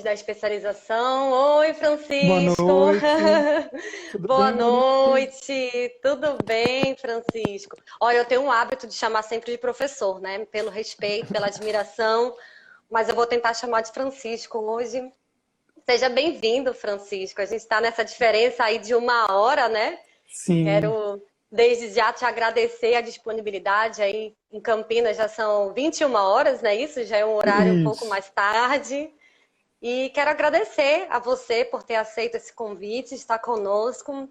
da especialização. Oi, Boa Francisco. noite. Tudo Boa bem, Monique? noite. Tudo bem, Francisco? Olha, eu tenho um hábito de chamar sempre de professor, né? Pelo respeito, pela admiração, mas eu vou tentar chamar de Francisco hoje. Seja bem-vindo, Francisco. A gente está nessa diferença aí de 1 hora, né? Sim, Quero desde já te agradecer a disponibilidade. Aí em Campinas já são 21 horas, né? Isso já é um horário um pouco isso. mais tarde. E quero agradecer a você por ter aceito esse convite, estar conosco.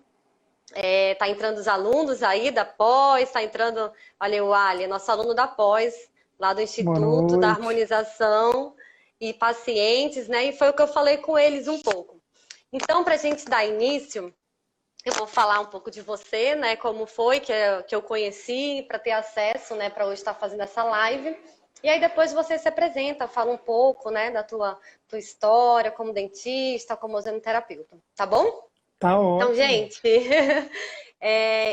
Tá entrando os alunos aí da pós, está entrando, olha o Ali, nosso aluno da pós, lá do Boa Instituto da noite. Harmonização e pacientes, né? E foi o que eu falei com eles um pouco. Então, para a gente dar início, eu vou falar um pouco de você, né? Como foi que eu conheci, para ter acesso, né? Para hoje estar fazendo essa live. E aí depois você se apresenta, fala um pouco, né? Da tua história como dentista, como ozonoterapeuta, tá bom? Tá Então, ótimo. gente,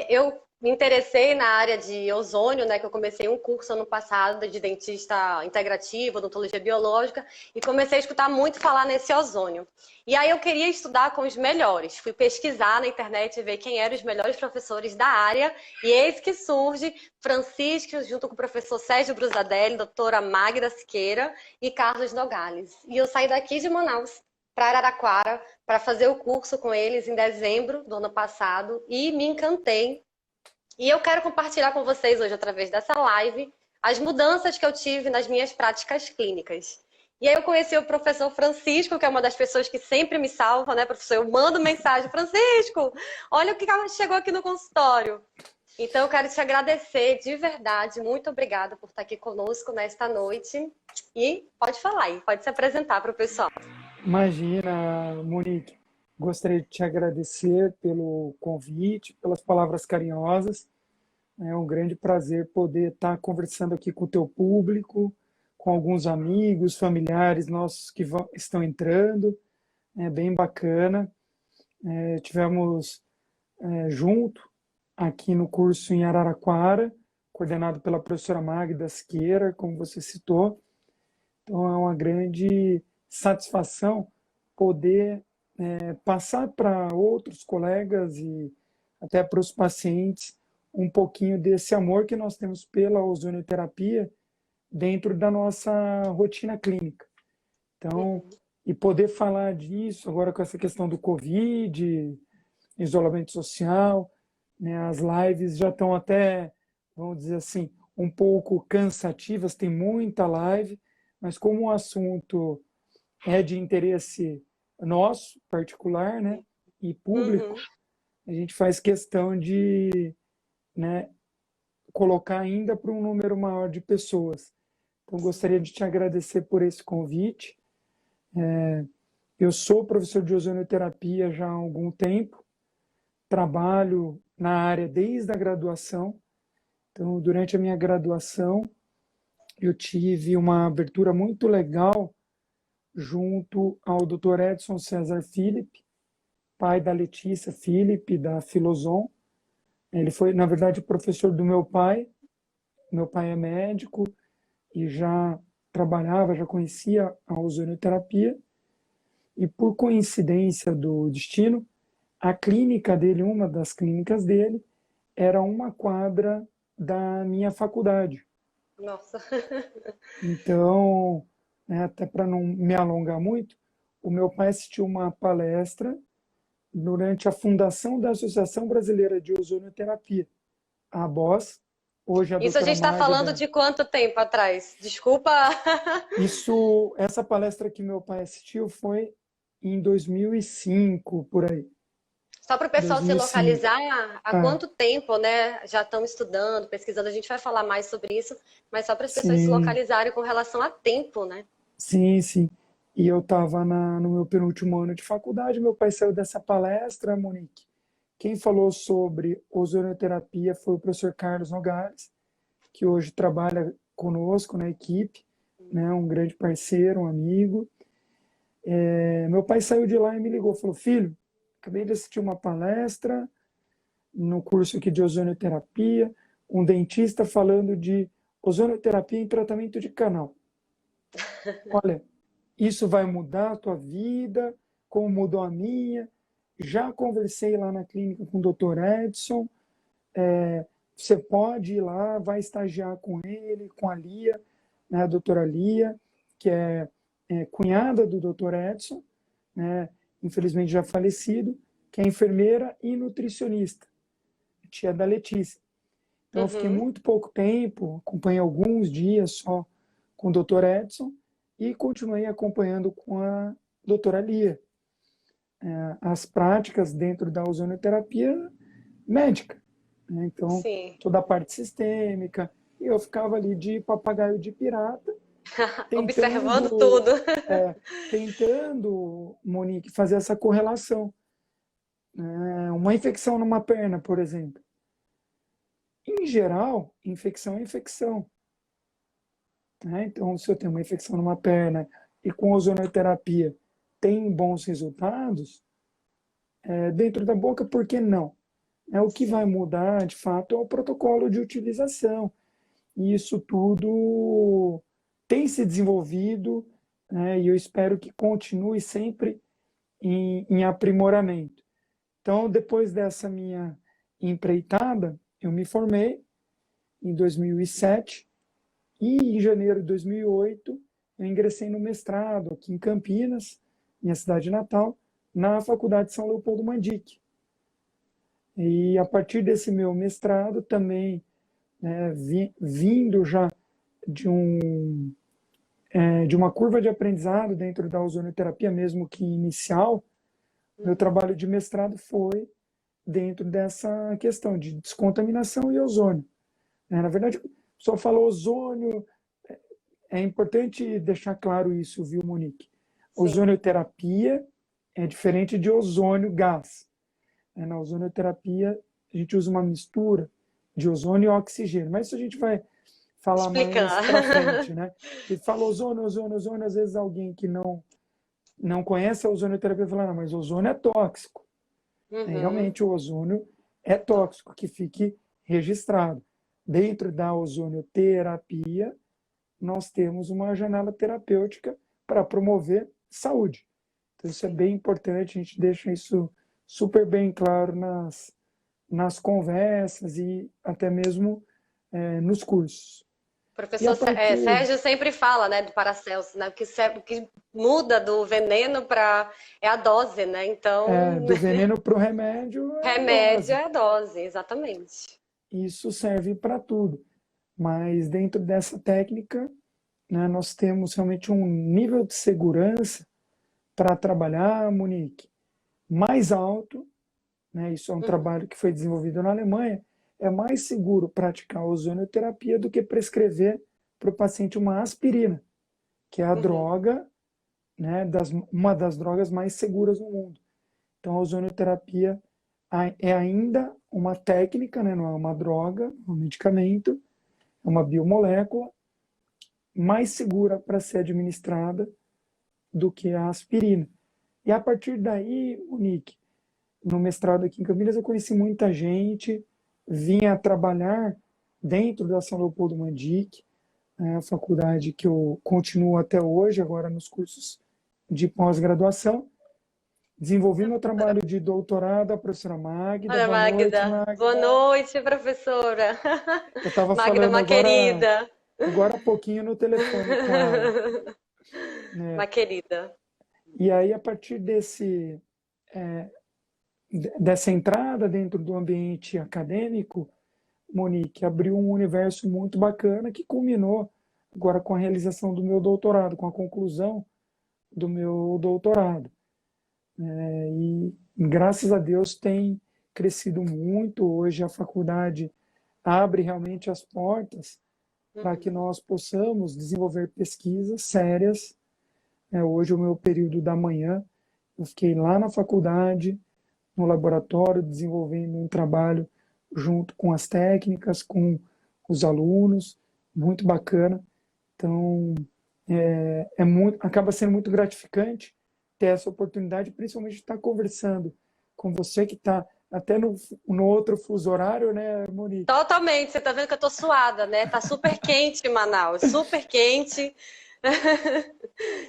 eu me interessei na área de ozônio, né? Que eu comecei um curso ano passado de dentista integrativo, odontologia biológica, e comecei a escutar muito falar nesse ozônio. E aí eu queria estudar com os melhores. Fui pesquisar na internet e ver quem eram os melhores professores da área, e eis que surge Francisco, junto com o professor Sérgio Brusadelli, doutora Magda Siqueira e Carlos Nogales. E eu saí daqui de Manaus para Araraquara para fazer o curso com eles em dezembro do ano passado e me encantei. E eu quero compartilhar com vocês hoje, através dessa live, as mudanças que eu tive nas minhas práticas clínicas. E aí eu conheci o professor Francisco, que é uma das pessoas que sempre me salva, né, professor? Eu mando mensagem, Francisco, olha o que chegou aqui no consultório. Então eu quero te agradecer de verdade, muito obrigada por estar aqui conosco nesta noite. E pode falar aí, pode se apresentar para o pessoal. Imagina, Monique. Gostaria de te agradecer pelo convite, pelas palavras carinhosas. É um grande prazer poder estar conversando aqui com o teu público, com alguns amigos, familiares nossos que estão entrando. É bem bacana. Tivemos junto aqui no curso em Araraquara, coordenado pela professora Magda Siqueira, como você citou. Então, é uma grande satisfação poder passar para outros colegas e até para os pacientes um pouquinho desse amor que nós temos pela ozonioterapia dentro da nossa rotina clínica. Então, Uhum. e poder falar disso agora com essa questão do Covid, isolamento social, né, as lives já estão até, vamos dizer assim, um pouco cansativas, tem muita live, mas como o assunto é de interesse nosso, particular, né, e público, Uhum. a gente faz questão de, né, colocar ainda para um número maior de pessoas. Então, gostaria de te agradecer por esse convite. Eu sou professor de ozonioterapia já há algum tempo, trabalho na área desde a graduação. Então, durante a minha graduação, eu tive uma abertura muito legal junto ao Dr. Edson César Philip, pai da Letícia Philip, da Filoson. Ele foi, na verdade, o professor do meu pai. Meu pai é médico e já trabalhava, já conhecia a ozonioterapia. E por coincidência do destino, a clínica dele, uma das clínicas dele, era uma quadra da minha faculdade. Nossa. Então, né, até para não me alongar muito, o meu pai assistiu uma palestra durante a fundação da Associação Brasileira de Ozonioterapia, a ABOS, hoje a Isso a doutora gente está falando Magda. de quanto tempo atrás? Desculpa. Essa palestra que meu pai assistiu foi em 2005, por aí. Só para o pessoal se 2005. localizar, há Ah, quanto tempo, né? Já estão estudando, pesquisando. A gente vai falar mais sobre isso, mas só para as pessoas se sim, localizarem com relação a tempo, né? sim, sim. E eu estava no meu penúltimo ano de faculdade, meu pai saiu dessa palestra, Monique. Quem falou sobre ozonioterapia foi o professor Carlos Nogales, que hoje trabalha conosco na equipe, né, um grande parceiro, um amigo. Meu pai saiu de lá e me ligou, falou, filho, acabei de assistir uma palestra no curso aqui de ozonioterapia, um dentista falando de ozonioterapia em tratamento de canal. Olha, isso vai mudar a tua vida, como mudou a minha. Já conversei lá na clínica com o Dr. Edson. Você pode ir lá, vai estagiar com ele, com a Lia, né, a doutora Lia, que é cunhada do Dr. Edson, né, infelizmente já falecido, que é enfermeira e nutricionista, tia da Letícia. Então, eu fiquei Uhum. muito pouco tempo, acompanhei alguns dias só com o Dr. Edson e continuei acompanhando com a doutora Lia as práticas dentro da ozonoterapia médica, né? Então, Sim. toda a parte sistêmica, e eu ficava ali de papagaio de pirata, Observando tentando, tudo. tentando, Monique, fazer essa correlação. Uma infecção numa perna, por exemplo. Em geral, infecção é infecção, né? Então, se eu tenho uma infecção numa perna e com ozonoterapia tem bons resultados, dentro da boca, por que não? O que vai Sim. mudar, de fato, é o protocolo de utilização. E isso tudo tem se desenvolvido, né? E eu espero que continue sempre em aprimoramento. Então, depois dessa minha empreitada, eu me formei em 2007 e em janeiro de 2008 eu ingressei no mestrado aqui em Campinas, minha cidade natal, na Faculdade de São Leopoldo Mandic. E a partir desse meu mestrado também, né, vindo já de de uma curva de aprendizado dentro da ozonoterapia, mesmo que inicial, meu Uhum. trabalho de mestrado foi dentro dessa questão de descontaminação e ozônio. Na verdade, só falou ozônio, é importante deixar claro isso, viu, Monique? Sim. Ozonioterapia é diferente de ozônio gás. Na ozonioterapia, a gente usa uma mistura de ozônio e oxigênio, mas isso a gente vai falar mais Explicar. para frente, né? E fala ozônio, ozônio, ozônio, às vezes alguém que não conhece a ozonioterapia fala, não, mas ozônio é tóxico. Uhum. Realmente o ozônio é tóxico, que fique registrado. Dentro da ozonioterapia, nós temos uma janela terapêutica para promover saúde. Então, isso é Sim. bem importante, a gente deixa isso super bem claro nas conversas e até mesmo nos cursos. O E a professor partir Sérgio sempre fala, né, do Paracelso, né, o que muda do veneno para é a dose, né? Então, do veneno para o remédio é a remédio dose. é a dose, exatamente. Isso serve para tudo. Mas dentro dessa técnica, né, nós temos realmente um nível de segurança para trabalhar, Monique, mais alto, né, isso é um Uhum. trabalho que foi desenvolvido na Alemanha, é mais seguro praticar ozonioterapia do que prescrever para o paciente uma aspirina, que é a Uhum. droga, né, uma das drogas mais seguras no mundo. Então, a ozonioterapia é ainda uma técnica, né, não é uma droga, um medicamento, é uma biomolécula mais segura para ser administrada do que a aspirina. E a partir daí, Monique, no mestrado aqui em Campinas, eu conheci muita gente, vinha trabalhar dentro da São Leopoldo Mandic, a faculdade que eu continuo até hoje, agora nos cursos de pós-graduação. Desenvolvi meu trabalho de doutorado, a professora Magda. Olha, Boa noite, Magda. Boa Magda. noite, professora. Eu estava Magda, falando uma querida. agora há pouquinho no telefone com ela, Uma né? querida. E aí, a partir dessa entrada dentro do ambiente acadêmico, Monique, abriu um universo muito bacana que culminou agora com a realização do meu doutorado, com a conclusão do meu doutorado. E graças a Deus tem crescido muito. Hoje a faculdade abre realmente as portas para que Uhum. nós possamos desenvolver pesquisas sérias. Hoje o meu período da manhã, eu fiquei lá na faculdade, no laboratório, desenvolvendo um trabalho junto com as técnicas, com os alunos, muito bacana. Então, acaba sendo muito gratificante ter essa oportunidade, principalmente de estar conversando com você que está até no outro fuso horário, né, Monique? Totalmente. Você tá vendo que eu tô suada, né? Tá super quente em Manaus, super quente.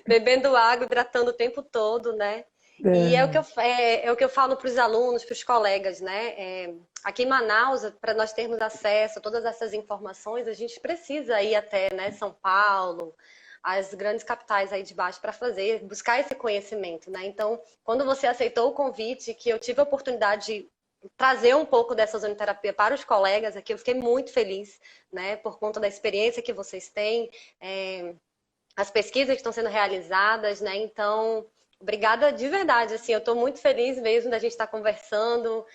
Bebendo água, hidratando o tempo todo, né? E é o que É, é o que eu falo para os alunos, para os colegas, né? Aqui em Manaus, para nós termos acesso a todas essas informações, a gente precisa ir até, né, São Paulo, as grandes capitais aí de baixo para fazer, buscar esse conhecimento, né? Então, quando você aceitou o convite, que eu tive a oportunidade de trazer um pouco dessa ozonoterapia para os colegas aqui, eu fiquei muito feliz, né, por conta da experiência que vocês têm. É, as pesquisas que estão sendo realizadas, né? Então, obrigada de verdade. Assim, eu estou muito feliz mesmo da gente estar conversando,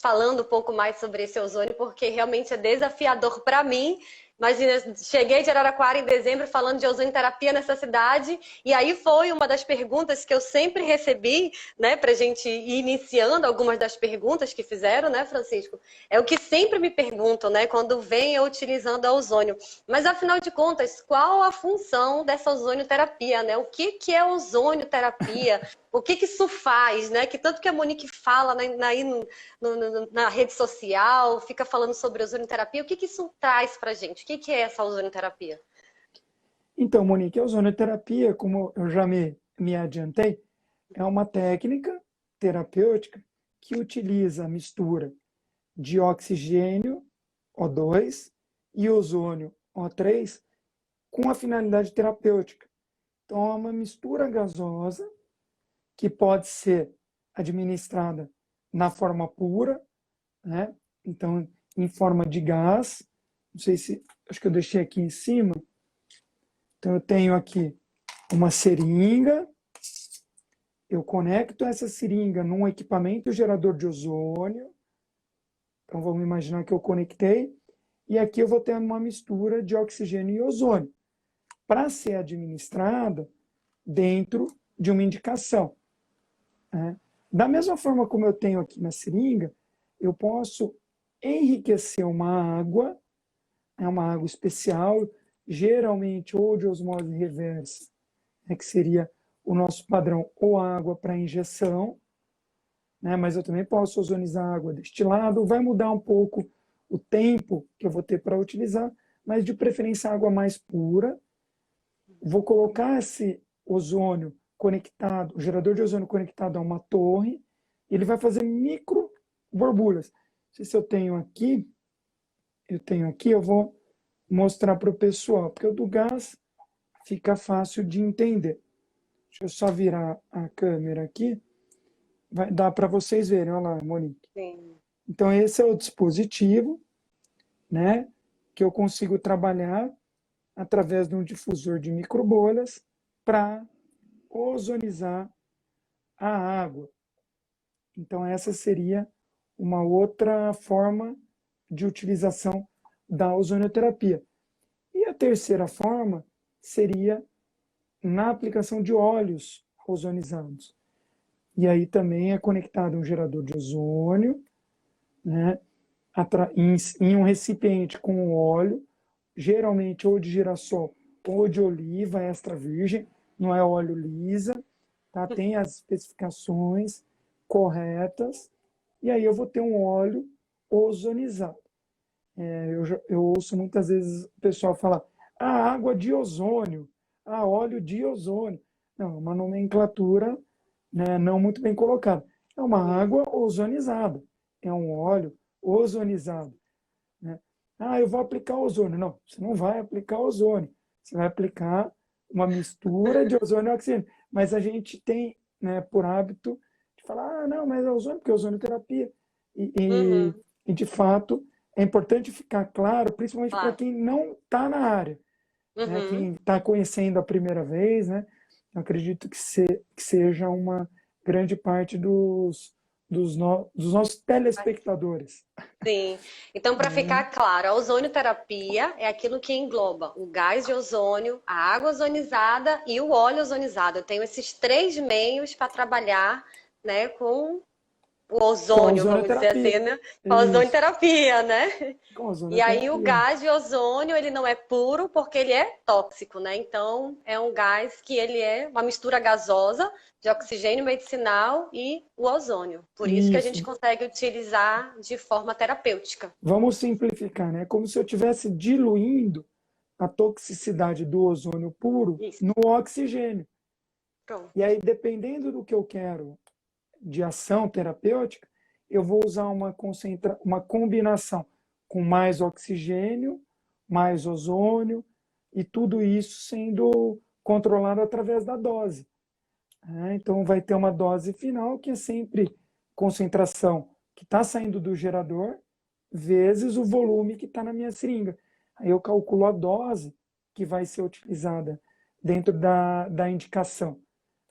falando um pouco mais sobre esse ozônio, porque realmente é desafiador para mim. Imagina, cheguei de Araraquara em dezembro falando de ozonioterapia nessa cidade, e aí foi uma das perguntas que eu sempre recebi, né, para a gente ir iniciando algumas das perguntas que fizeram, né, Francisco? É o que sempre me perguntam, né, quando vem eu utilizando a ozônio. Mas afinal de contas, qual a função dessa ozonioterapia, né? O que que é ozonioterapia? O que que isso faz, né? Que tanto que a Monique fala na rede social, fica falando sobre ozonioterapia. O que que isso traz pra gente? O que que é essa ozonioterapia? então, Monique, a ozonoterapia, como eu já me adiantei, é uma técnica terapêutica que utiliza a mistura de oxigênio, O2, e ozônio, O3, com a finalidade terapêutica. Então, é uma mistura gasosa que pode ser administrada na forma pura, né? Então, em forma de gás. Não sei se, acho que eu deixei aqui em cima. Então, eu tenho aqui uma seringa, eu conecto essa seringa num equipamento gerador de ozônio. Então, vamos imaginar que eu conectei, e aqui eu vou ter uma mistura de oxigênio e ozônio, para ser administrada dentro de uma indicação, né? Da mesma forma como eu tenho aqui na seringa, eu posso enriquecer uma água, é uma água especial, geralmente ou de osmose reversa, né, que seria o nosso padrão, ou água para injeção, né, mas eu também posso ozonizar água destilada, vai mudar um pouco o tempo que eu vou ter para utilizar, mas de preferência água mais pura. Vou colocar esse ozônio conectado, o gerador de ozônio conectado a uma torre, e ele vai fazer micro borbulhas. Não sei se eu tenho aqui, eu vou mostrar para o pessoal, porque o do gás fica fácil de entender. Deixa eu só virar a câmera aqui, vai dar para vocês verem, olha lá, Monique. Sim. Então esse é o dispositivo, né, que eu consigo trabalhar através de um difusor de microbolhas para ozonizar a água. Então, essa seria uma outra forma de utilização da ozonioterapia. E a terceira forma seria na aplicação de óleos ozonizados. E aí também é conectado um gerador de ozônio, né, em um recipiente com óleo, geralmente ou de girassol ou de oliva extra virgem, não é óleo lisa, tá? Tem as especificações corretas, e aí eu vou ter um óleo ozonizado. Eu ouço muitas vezes o pessoal falar, água de ozônio, óleo de ozônio. Não, é uma nomenclatura, né, não muito bem colocada. É uma água ozonizada, é um óleo ozonizado, né? Eu vou aplicar ozônio. Não, você não vai aplicar ozônio. Você vai aplicar uma mistura de ozônio e oxigênio. Mas a gente tem, né, por hábito de falar, não, mas é ozônio, porque é ozonioterapia. E, e, Uhum, e, de fato, é importante ficar claro, principalmente para claro. quem não está na área, né, Uhum. quem está conhecendo a primeira vez, né, eu acredito que seja uma grande parte dos nossos telespectadores. Sim. Então, para Né? ficar claro, a ozonioterapia é aquilo que engloba o gás de ozônio, a água ozonizada e o óleo ozonizado. Eu tenho esses três meios para trabalhar, né, com o Com a ozônio, vamos dizer assim, ozonioterapia. né? Com a Isso, ozonioterapia, né? com a E aí o ozonioterapia. gás de ozônio, ele não é puro porque ele é tóxico, né? Então é um gás que ele é uma mistura gasosa de oxigênio medicinal e o ozônio. Por isso que a gente Isso. consegue utilizar de forma terapêutica. Vamos simplificar, né? Como se eu estivesse diluindo a toxicidade do ozônio puro Isso. no oxigênio. Pronto. E aí, dependendo do que eu quero de ação terapêutica, eu vou usar uma combinação com mais oxigênio, mais ozônio, e tudo isso sendo controlado através da dose. Então, vai ter uma dose final que é sempre concentração que está saindo do gerador vezes o volume que está na minha seringa. Aí eu calculo a dose que vai ser utilizada dentro da indicação.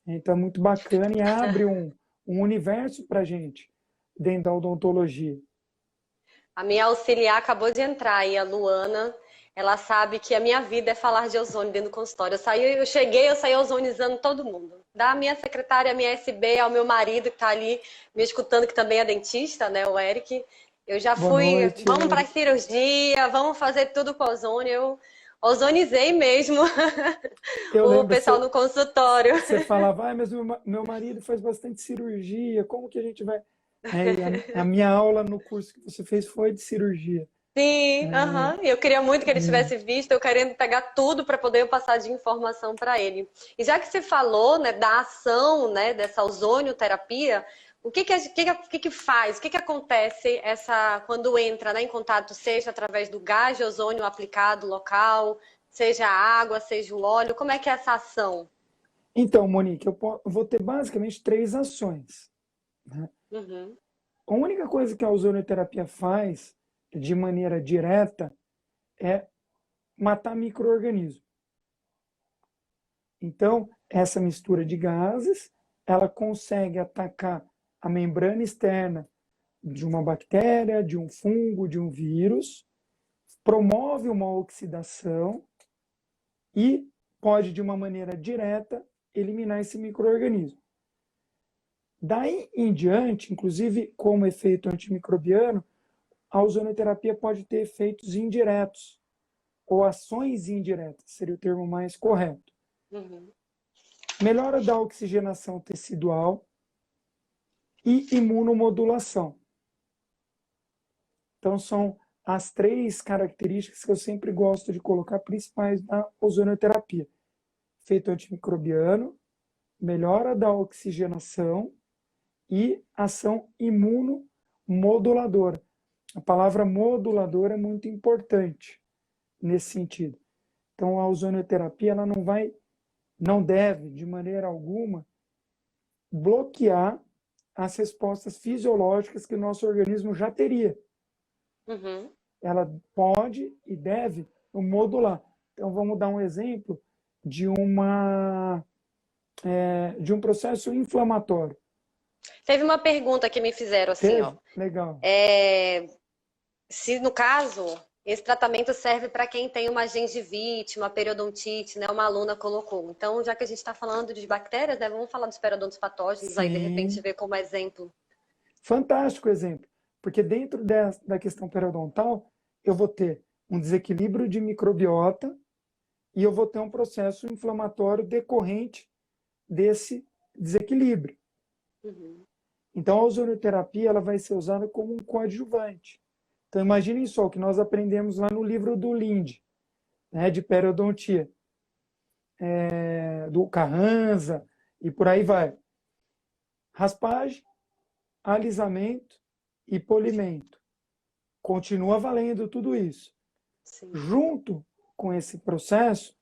Então, é muito bacana e abre um universo para a gente dentro da odontologia. A minha auxiliar acabou de entrar aí, a Luana. Ela sabe que a minha vida é falar de ozônio dentro do consultório. Eu saí ozonizando todo mundo. Da minha secretária, minha SB, ao meu marido que está ali me escutando, que também é dentista, né, o Eric. Eu já Boa fui, noite, vamos para a Eric. cirurgia, vamos fazer tudo com ozônio. Eu ozonizei mesmo Eu o lembro, pessoal no consultório. você falava, mas meu marido faz bastante cirurgia, como que a gente vai... E a minha aula no curso que você fez foi de cirurgia. Sim, É, aham. Eu queria muito que ele é. tivesse visto, eu querendo pegar tudo para poder eu passar de informação para ele. E já que você falou, né, da ação, né, dessa ozonioterapia, o que que faz, o que que acontece quando entra, né, em contato, seja através do gás de ozônio aplicado local, seja a água, seja o óleo, como é que é essa ação? Então, Monique, vou ter basicamente 3 ações. Né? Uhum, A única coisa que a ozonioterapia faz de maneira direta é matar micro-organismos. Então, essa mistura de gases, ela consegue atacar a membrana externa de uma bactéria, de um fungo, de um vírus, promove uma oxidação e pode, de uma maneira direta, eliminar esse micro-organismo. Daí em diante, inclusive como efeito antimicrobiano, a ozonoterapia pode ter efeitos indiretos, ou ações indiretas, seria o termo mais correto. uhum. Melhora da oxigenação tecidual e imunomodulação. Então, são as 3 características que eu sempre gosto de colocar principais na ozonoterapia. Efeito antimicrobiano, melhora da oxigenação e ação imunomoduladora. A palavra moduladora é muito importante nesse sentido. Então, a ozonoterapia ela não deve, de maneira alguma, bloquear as respostas fisiológicas que o nosso organismo já teria. Uhum. Ela pode e deve modular. Então, vamos dar um exemplo de de um processo inflamatório. Teve uma pergunta que me fizeram assim, ó. Teve? Legal. Se no caso, esse tratamento serve para quem tem uma gengivite, uma periodontite, né? Uma aluna colocou. Então, já que a gente está falando de bactérias, né? Vamos falar dos periodontos patógenos aí, de repente, Sim. ver como exemplo. Fantástico exemplo. Porque dentro da questão periodontal, eu vou ter um desequilíbrio de microbiota e eu vou ter um processo inflamatório decorrente desse desequilíbrio. Uhum. Então, a ozonoterapia ela vai ser usada como um coadjuvante. Então, imaginem só o que nós aprendemos lá no livro do Linde, né, de periodontia, do Carranza e por aí vai. Raspagem, alisamento e polimento. Continua valendo tudo isso. Sim. Junto com esse processo,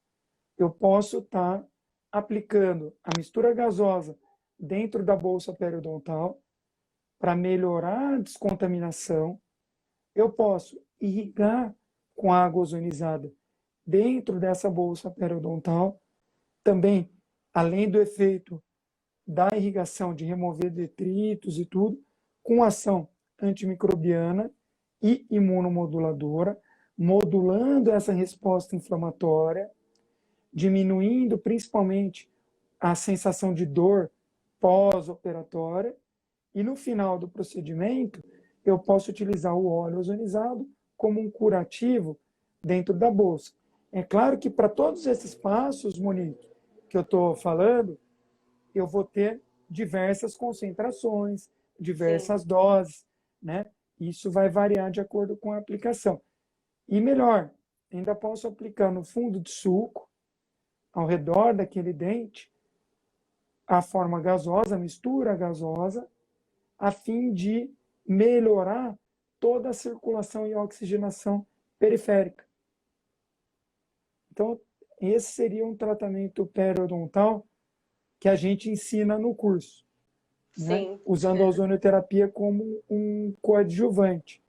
eu posso estar aplicando a mistura gasosa dentro da bolsa periodontal para melhorar a descontaminação. Eu posso irrigar com água ozonizada dentro dessa bolsa periodontal. Também, além do efeito da irrigação de remover detritos e tudo, com ação antimicrobiana e imunomoduladora, modulando essa resposta inflamatória, diminuindo principalmente a sensação de dor pós-operatória, e no final do procedimento, eu posso utilizar o óleo ozonizado como um curativo dentro da bolsa. É claro que para todos esses passos, Monique, que eu estou falando, eu vou ter diversas concentrações, Sim. diversas doses, né? Isso vai variar de acordo com a aplicação. E melhor, ainda posso aplicar no fundo de sulco, ao redor daquele dente, a forma gasosa, a mistura gasosa, a fim de melhorar toda a circulação e oxigenação periférica. Então, esse seria um tratamento periodontal que a gente ensina no curso, né? Sim. Usando a ozonioterapia como um coadjuvante.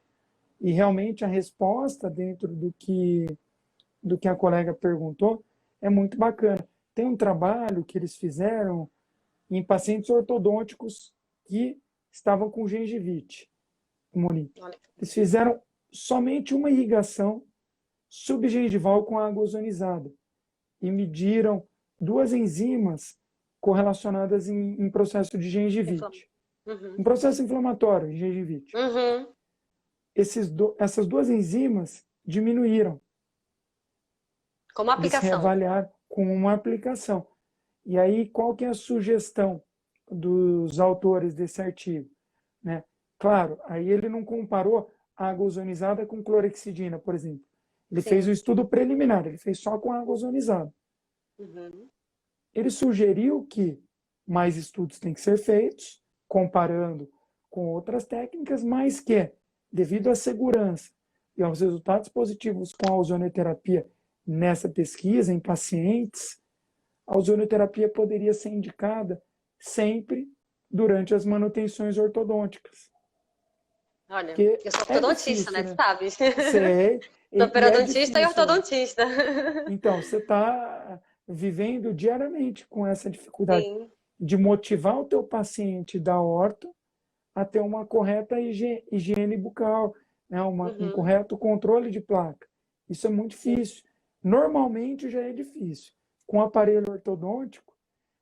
E realmente a resposta dentro do que a colega perguntou é muito bacana. Tem um trabalho que eles fizeram em pacientes ortodônticos que estavam com gengivite, Monique. Eles fizeram somente uma irrigação subgengival com água ozonizada e mediram duas enzimas correlacionadas em processo de gengivite. Uhum. Um processo inflamatório em gengivite. Uhum. Essas duas enzimas diminuíram. Como Eles aplicação. reavaliaram com uma aplicação. E aí, qual que é a sugestão dos autores desse artigo? Né? Claro, aí ele não comparou água ozonizada com clorexidina, por exemplo. Ele fez um estudo preliminar, ele fez só com água ozonizada. Uhum. Ele sugeriu que mais estudos têm que ser feitos, comparando com outras técnicas, mas que, devido à segurança e aos resultados positivos com a ozonioterapia nessa pesquisa em pacientes, a ozonioterapia poderia ser indicada sempre durante as manutenções ortodônticas. Olha, Porque eu sou é ortodontista, difícil, né? Tu né? sabe. Sei, Sou e é periodontista e difícil. ortodontista. Então, você está vivendo diariamente com essa dificuldade Sim. de motivar o teu paciente da horta a ter uma correta higiene bucal, né? Um correto controle de placa. Isso é muito difícil. Normalmente já é difícil. Com o aparelho ortodôntico,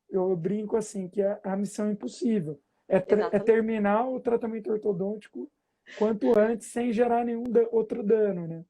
eu brinco assim, que é a missão impossível. É terminar o tratamento ortodôntico quanto antes, sem gerar nenhum outro dano, né?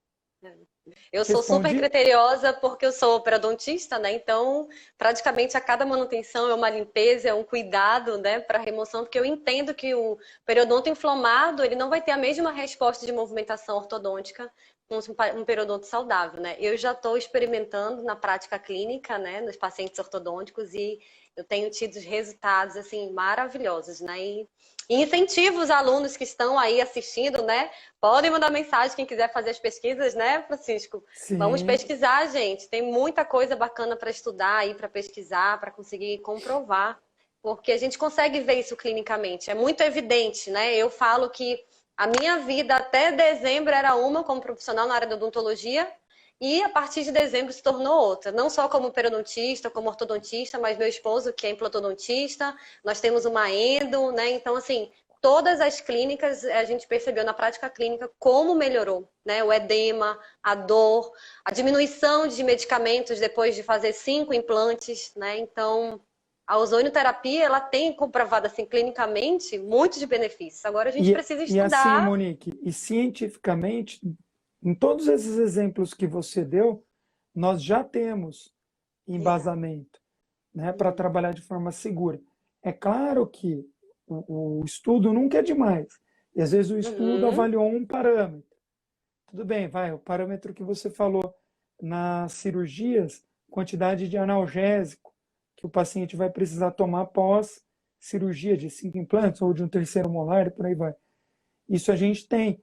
Eu sou super Respondi? criteriosa porque eu sou periodontista, né? Então, praticamente a cada manutenção é uma limpeza, é um cuidado, né, para remoção, porque eu entendo que o periodonto inflamado, ele não vai ter a mesma resposta de movimentação ortodôntica com um periodonto saudável, né? Eu já estou experimentando na prática clínica, né, nos pacientes ortodônticos e eu tenho tido resultados assim maravilhosos, né? E incentivo os alunos que estão aí assistindo, né? Podem mandar mensagem quem quiser fazer as pesquisas, né, Francisco? Vamos Sim. pesquisar, gente. Tem muita coisa bacana para estudar aí, para pesquisar, para conseguir comprovar, porque a gente consegue ver isso clinicamente. É muito evidente, né? Eu falo que a minha vida até dezembro era uma como profissional na área da odontologia e a partir de dezembro se tornou outra. Não só como periodontista, como ortodontista, mas meu esposo que é implantodontista, nós temos uma endo, né? Então, assim, todas as clínicas, a gente percebeu na prática clínica como melhorou, né? O edema, a dor, a diminuição de medicamentos depois de fazer 5 implantes, né? Então, a ozonioterapia, ela tem comprovado, assim, clinicamente, muitos benefícios. Agora a gente precisa E assim, estudar. Monique, e cientificamente, em todos esses exemplos que você deu, nós já temos embasamento, né, para trabalhar de forma segura. É claro que o estudo nunca é demais. E às vezes o estudo Uhum. avaliou um parâmetro. Tudo bem, vai, o parâmetro que você falou nas cirurgias, quantidade de analgésico que o paciente vai precisar tomar após cirurgia de 5 implantes ou de um terceiro molar, e por aí vai. Isso a gente tem.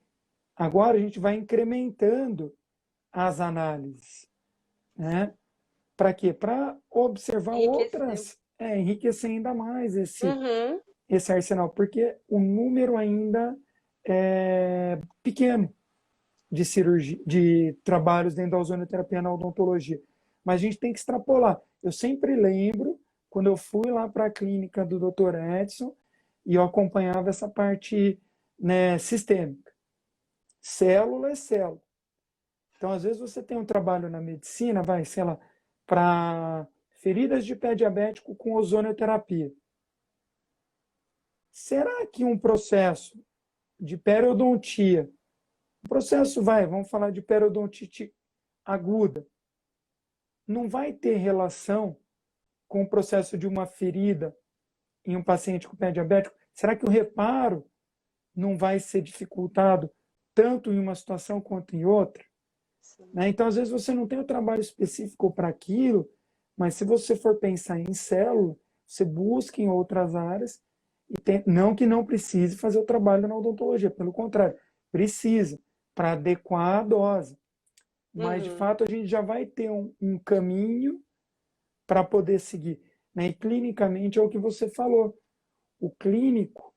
Agora a gente vai incrementando as análises, né? Para quê? Para observar Enriquecer. outras, enriquecer ainda mais Uhum. esse arsenal, porque o número ainda é pequeno de cirurgia, de trabalhos dentro da ozonioterapia na odontologia. Mas a gente tem que extrapolar. Eu sempre lembro quando eu fui lá para a clínica do Dr. Edson e eu acompanhava essa parte, né, sistêmica. Célula é célula. Então, às vezes, você tem um trabalho na medicina, vai, sei lá, para feridas de pé diabético com ozonioterapia. Será que um processo de periodontia, um processo, vamos falar de periodontite aguda, não vai ter relação com o processo de uma ferida em um paciente com pé diabético? Será que o reparo não vai ser dificultado tanto em uma situação quanto em outra? né? Então, às vezes, você não tem o trabalho específico para aquilo, mas se você for pensar em célula, você busca em outras áreas, não que não precise fazer o trabalho na odontologia, pelo contrário, precisa, para adequar a dose. Mas, de Uhum. fato, a gente já vai ter um caminho para poder seguir, né? E clinicamente é o que você falou. O clínico,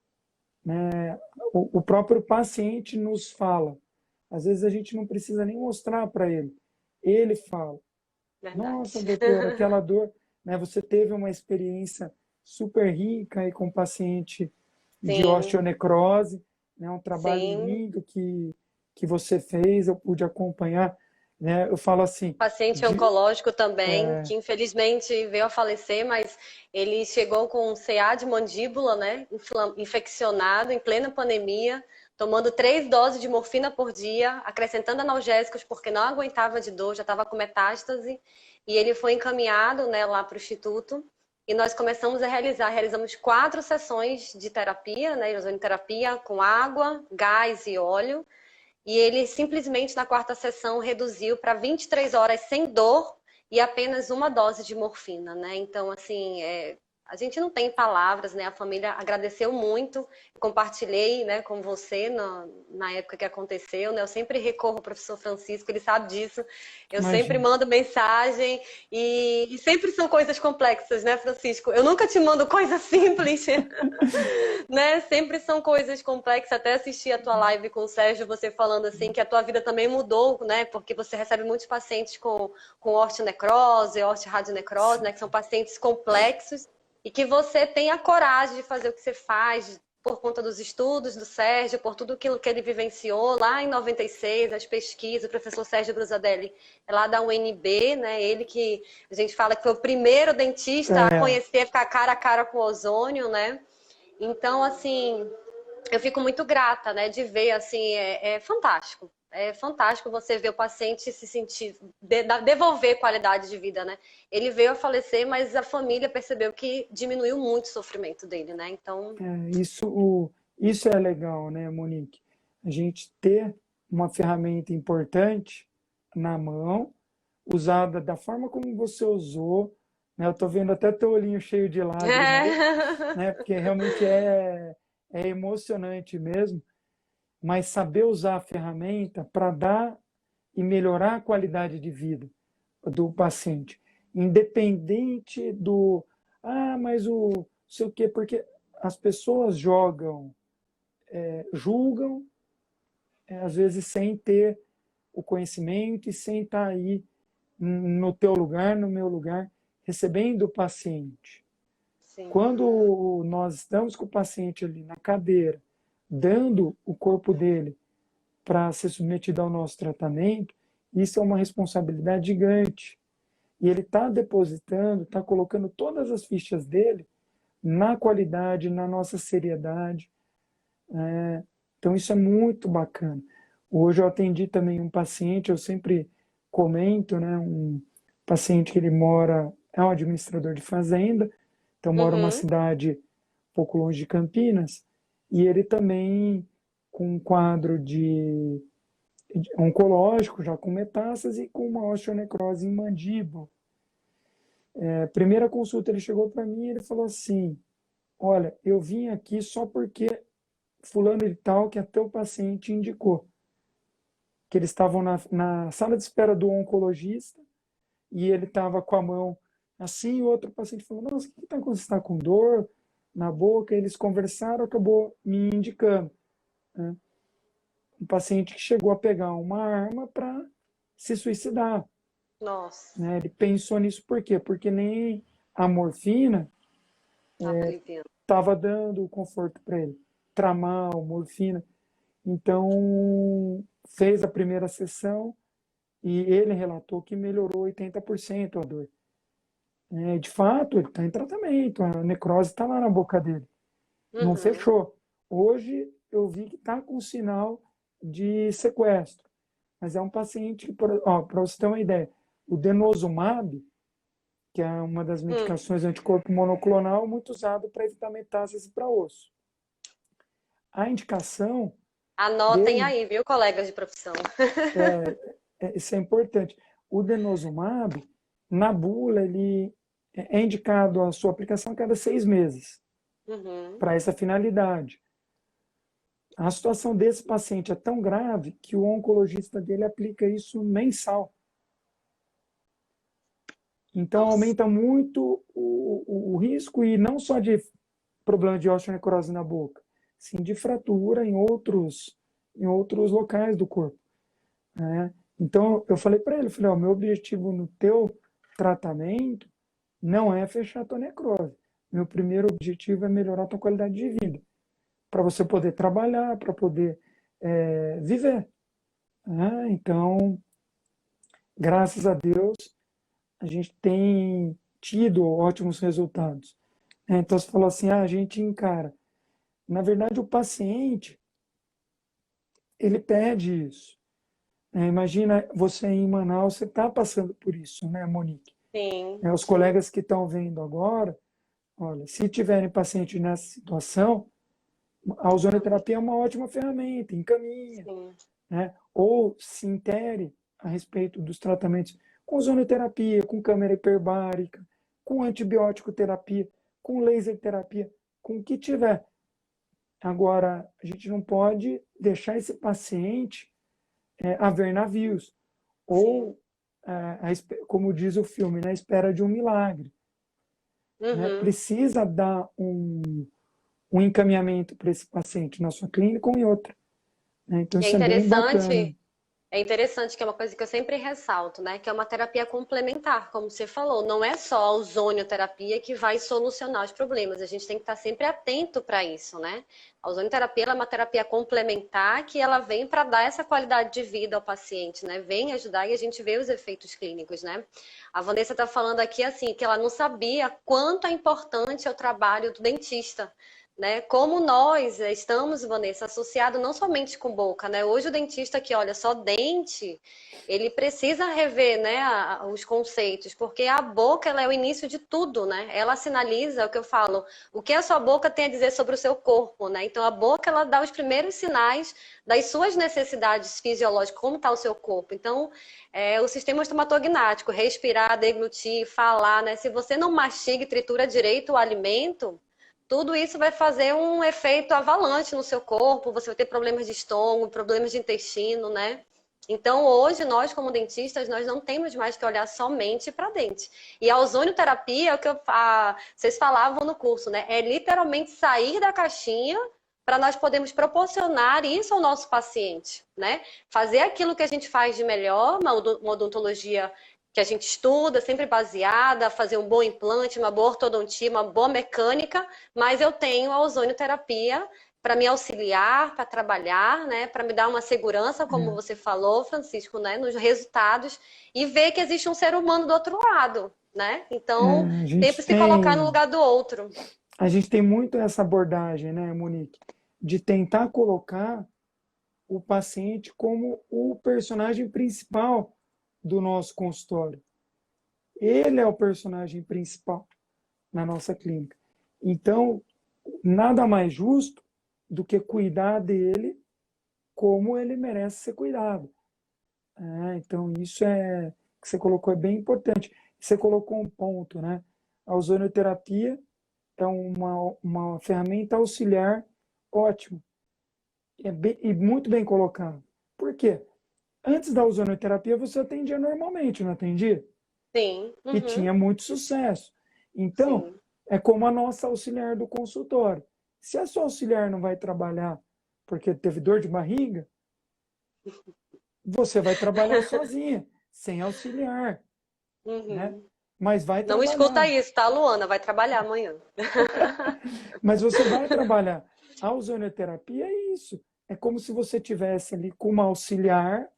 né, o próprio paciente nos fala. Às vezes a gente não precisa nem mostrar para ele. Ele fala: nossa, Verdade. doutor, aquela dor, né? Você teve uma experiência super rica aí com o paciente de Sim, osteonecrose, né? Um trabalho sim. lindo que você fez, eu pude acompanhar, né? Eu falo assim, Paciente de, oncológico também, que infelizmente veio a falecer, mas ele chegou com um CA de mandíbula, né? Infeccionado em plena pandemia, tomando 3 doses de morfina por dia, acrescentando analgésicos porque não aguentava de dor, já estava com metástase, e ele foi encaminhado, né, lá para o instituto. E nós começamos a realizamos 4 sessões de terapia, né, ozonioterapia com água, gás e óleo. E ele simplesmente na quarta sessão reduziu para 23 horas sem dor e apenas uma dose de morfina, né? Então, assim, a gente não tem palavras, né? A família agradeceu muito, compartilhei, né, com você na época que aconteceu, né? Eu sempre recorro ao professor Francisco, ele sabe disso. Eu sempre imagina, mando mensagem e sempre são coisas complexas, né, Francisco? Eu nunca te mando coisa simples. Né? Sempre são coisas complexas. Até assisti a tua live com o Sérgio, você falando assim que a tua vida também mudou, né? Porque você recebe muitos pacientes com osteonecrose, osteoradionecrose, né? Que são pacientes complexos e que você tem a coragem de fazer o que você faz por conta dos estudos do Sérgio, por tudo aquilo que ele vivenciou lá em 96, as pesquisas, o professor Sérgio Brusadelli é lá da UNB, né? Ele que a gente fala que foi o primeiro dentista a é, conhecer, ficar cara a cara com o ozônio, né? Então, assim, eu fico muito grata, né, de ver, assim, é fantástico. É fantástico você ver o paciente se sentir, devolver qualidade de vida, né? Ele veio a falecer, mas a família percebeu que diminuiu muito o sofrimento dele, né? Então, isso é legal, né, Monique? A gente ter uma ferramenta importante na mão, usada da forma como você usou, né? Eu tô vendo até teu olhinho cheio de lágrima aí, né? Porque realmente é emocionante mesmo, mas saber usar a ferramenta para dar e melhorar a qualidade de vida do paciente, independente do, mas o sei o quê, porque as pessoas julgam, às vezes sem ter o conhecimento e sem estar aí no teu lugar, no meu lugar, recebendo o paciente. sim, Quando nós estamos com o paciente ali na cadeira, dando o corpo dele para ser submetido ao nosso tratamento, isso é uma responsabilidade gigante. E ele está depositando, está colocando todas as fichas dele na qualidade, na nossa seriedade. Então, isso é muito bacana. Hoje eu atendi também um paciente, eu sempre comento, né, um paciente que ele mora, é um administrador de fazenda, então mora numa uhum, cidade um pouco longe de Campinas, e ele também com um quadro de oncológico, já com metástase e com uma osteonecrose em mandíbula. Primeira consulta, ele chegou para mim e ele falou assim: olha, eu vim aqui só porque fulano de tal, que é teu paciente, indicou. Que eles estavam na sala de espera do oncologista e ele estava com a mão assim, e o outro paciente falou: nossa, o que está acontecendo? Você está com dor na boca? Eles conversaram, acabou me indicando. Né? Um paciente que chegou a pegar uma arma para se suicidar. nossa, Né? Ele pensou nisso por quê? Porque nem a morfina tava aliviando. estava dando o conforto para ele. Tramal, morfina. Então, fez a primeira sessão e ele relatou que melhorou 80% a dor. De fato, ele está em tratamento, a necrose está lá na boca dele, não Uhum. fechou. Hoje eu vi que está com sinal de sequestro, mas é um paciente que, para você ter uma ideia, o denosumab, que é uma das Hum. medicações anticorpo monoclonal, muito usado para evitar metástase para osso. A indicação Anotem dele aí, viu, colegas de profissão? isso é importante. O denosumab, na bula, ele é indicado a sua aplicação a cada 6 meses, Uhum. para essa finalidade. A situação desse paciente é tão grave que o oncologista dele aplica isso mensal. Então, Nossa, aumenta muito o risco, e não só de problema de osteonecrose na boca, sim de fratura em outros locais do corpo, né? Então, eu falei para ele, falei, ó, meu objetivo no teu tratamento não é fechar a tua necrose. Meu primeiro objetivo é melhorar a tua qualidade de vida, para você poder trabalhar, para poder viver, né? Então, graças a Deus, a gente tem tido ótimos resultados. Então, você falou assim, a gente encara. Na verdade, o paciente, ele pede isso. Imagina você em Manaus, você está passando por isso, né, Monique? sim, Os sim, colegas que estão vendo agora, olha, se tiverem paciente nessa situação, a ozonoterapia é uma ótima ferramenta, encaminha, sim. né? Ou se intere a respeito dos tratamentos com ozonoterapia, com câmera hiperbárica, com antibiótico terapia, com laser terapia, com o que tiver. Agora, a gente não pode deixar esse paciente a ver navios, Sim. ou, como diz o filme, na espera de um milagre, né? Uhum. Precisa dar um encaminhamento para esse paciente na sua clínica ou em outra, né? Então, E isso é bem bacana. é interessante que é uma coisa que eu sempre ressalto, né? Que é uma terapia complementar, como você falou. Não é só a ozonioterapia que vai solucionar os problemas. A gente tem que estar sempre atento para isso, né? A ozonioterapia ela é uma terapia complementar que ela vem para dar essa qualidade de vida ao paciente, né? Vem ajudar e a gente vê os efeitos clínicos, né? A Vanessa está falando aqui assim que ela não sabia quanto é importante o trabalho do dentista. Né? Como nós estamos, Vanessa, associado não somente com boca, né? Hoje o dentista que olha só dente, ele precisa rever, né, os conceitos, porque a boca ela é o início de tudo, né? Ela sinaliza o que eu falo, o que a sua boca tem a dizer sobre o seu corpo, né? Então a boca ela dá os primeiros sinais das suas necessidades fisiológicas, como está o seu corpo. Então o sistema estomatognático, respirar, deglutir, falar, né? Se você não mastiga e tritura direito o alimento, tudo isso vai fazer um efeito avalanche no seu corpo, você vai ter problemas de estômago, problemas de intestino, né? Então, hoje, nós, como dentistas, nós não temos mais que olhar somente para dente. E a ozonioterapia, é o que vocês falavam no curso, né? É literalmente sair da caixinha para nós podermos proporcionar isso ao nosso paciente, né? Fazer aquilo que a gente faz de melhor, uma odontologia que a gente estuda, sempre baseada, fazer um bom implante, uma boa ortodontia, uma boa mecânica, mas eu tenho a ozonioterapia para me auxiliar, para trabalhar, né, para me dar uma segurança, como É, você falou, Francisco, né, nos resultados e ver que existe um ser humano do outro lado, né? Então, a sempre gente se colocar no tem, lugar do outro. a gente tem muito essa abordagem, né, Monique, de tentar colocar o paciente como o personagem principal do nosso consultório. Ele é o personagem principal na nossa clínica. Então, nada mais justo do que cuidar dele como ele merece ser cuidado. Então, isso que você colocou é bem importante. Você colocou um ponto, né? A ozonoterapia é uma ferramenta auxiliar ótima, e muito bem colocado. Por quê? Antes da ozonoterapia, você atendia normalmente, não atendia? Sim, E uhum, tinha muito sucesso. Então, sim. é como a nossa auxiliar do consultório. Se a sua auxiliar não vai trabalhar porque teve dor de barriga, você vai trabalhar sozinha, sem auxiliar, né? Uhum. Mas vai Não escuta trabalhar. isso, tá, Luana? Vai trabalhar amanhã. Mas você vai trabalhar. A ozonoterapia é isso. É como se você tivesse ali com uma auxiliar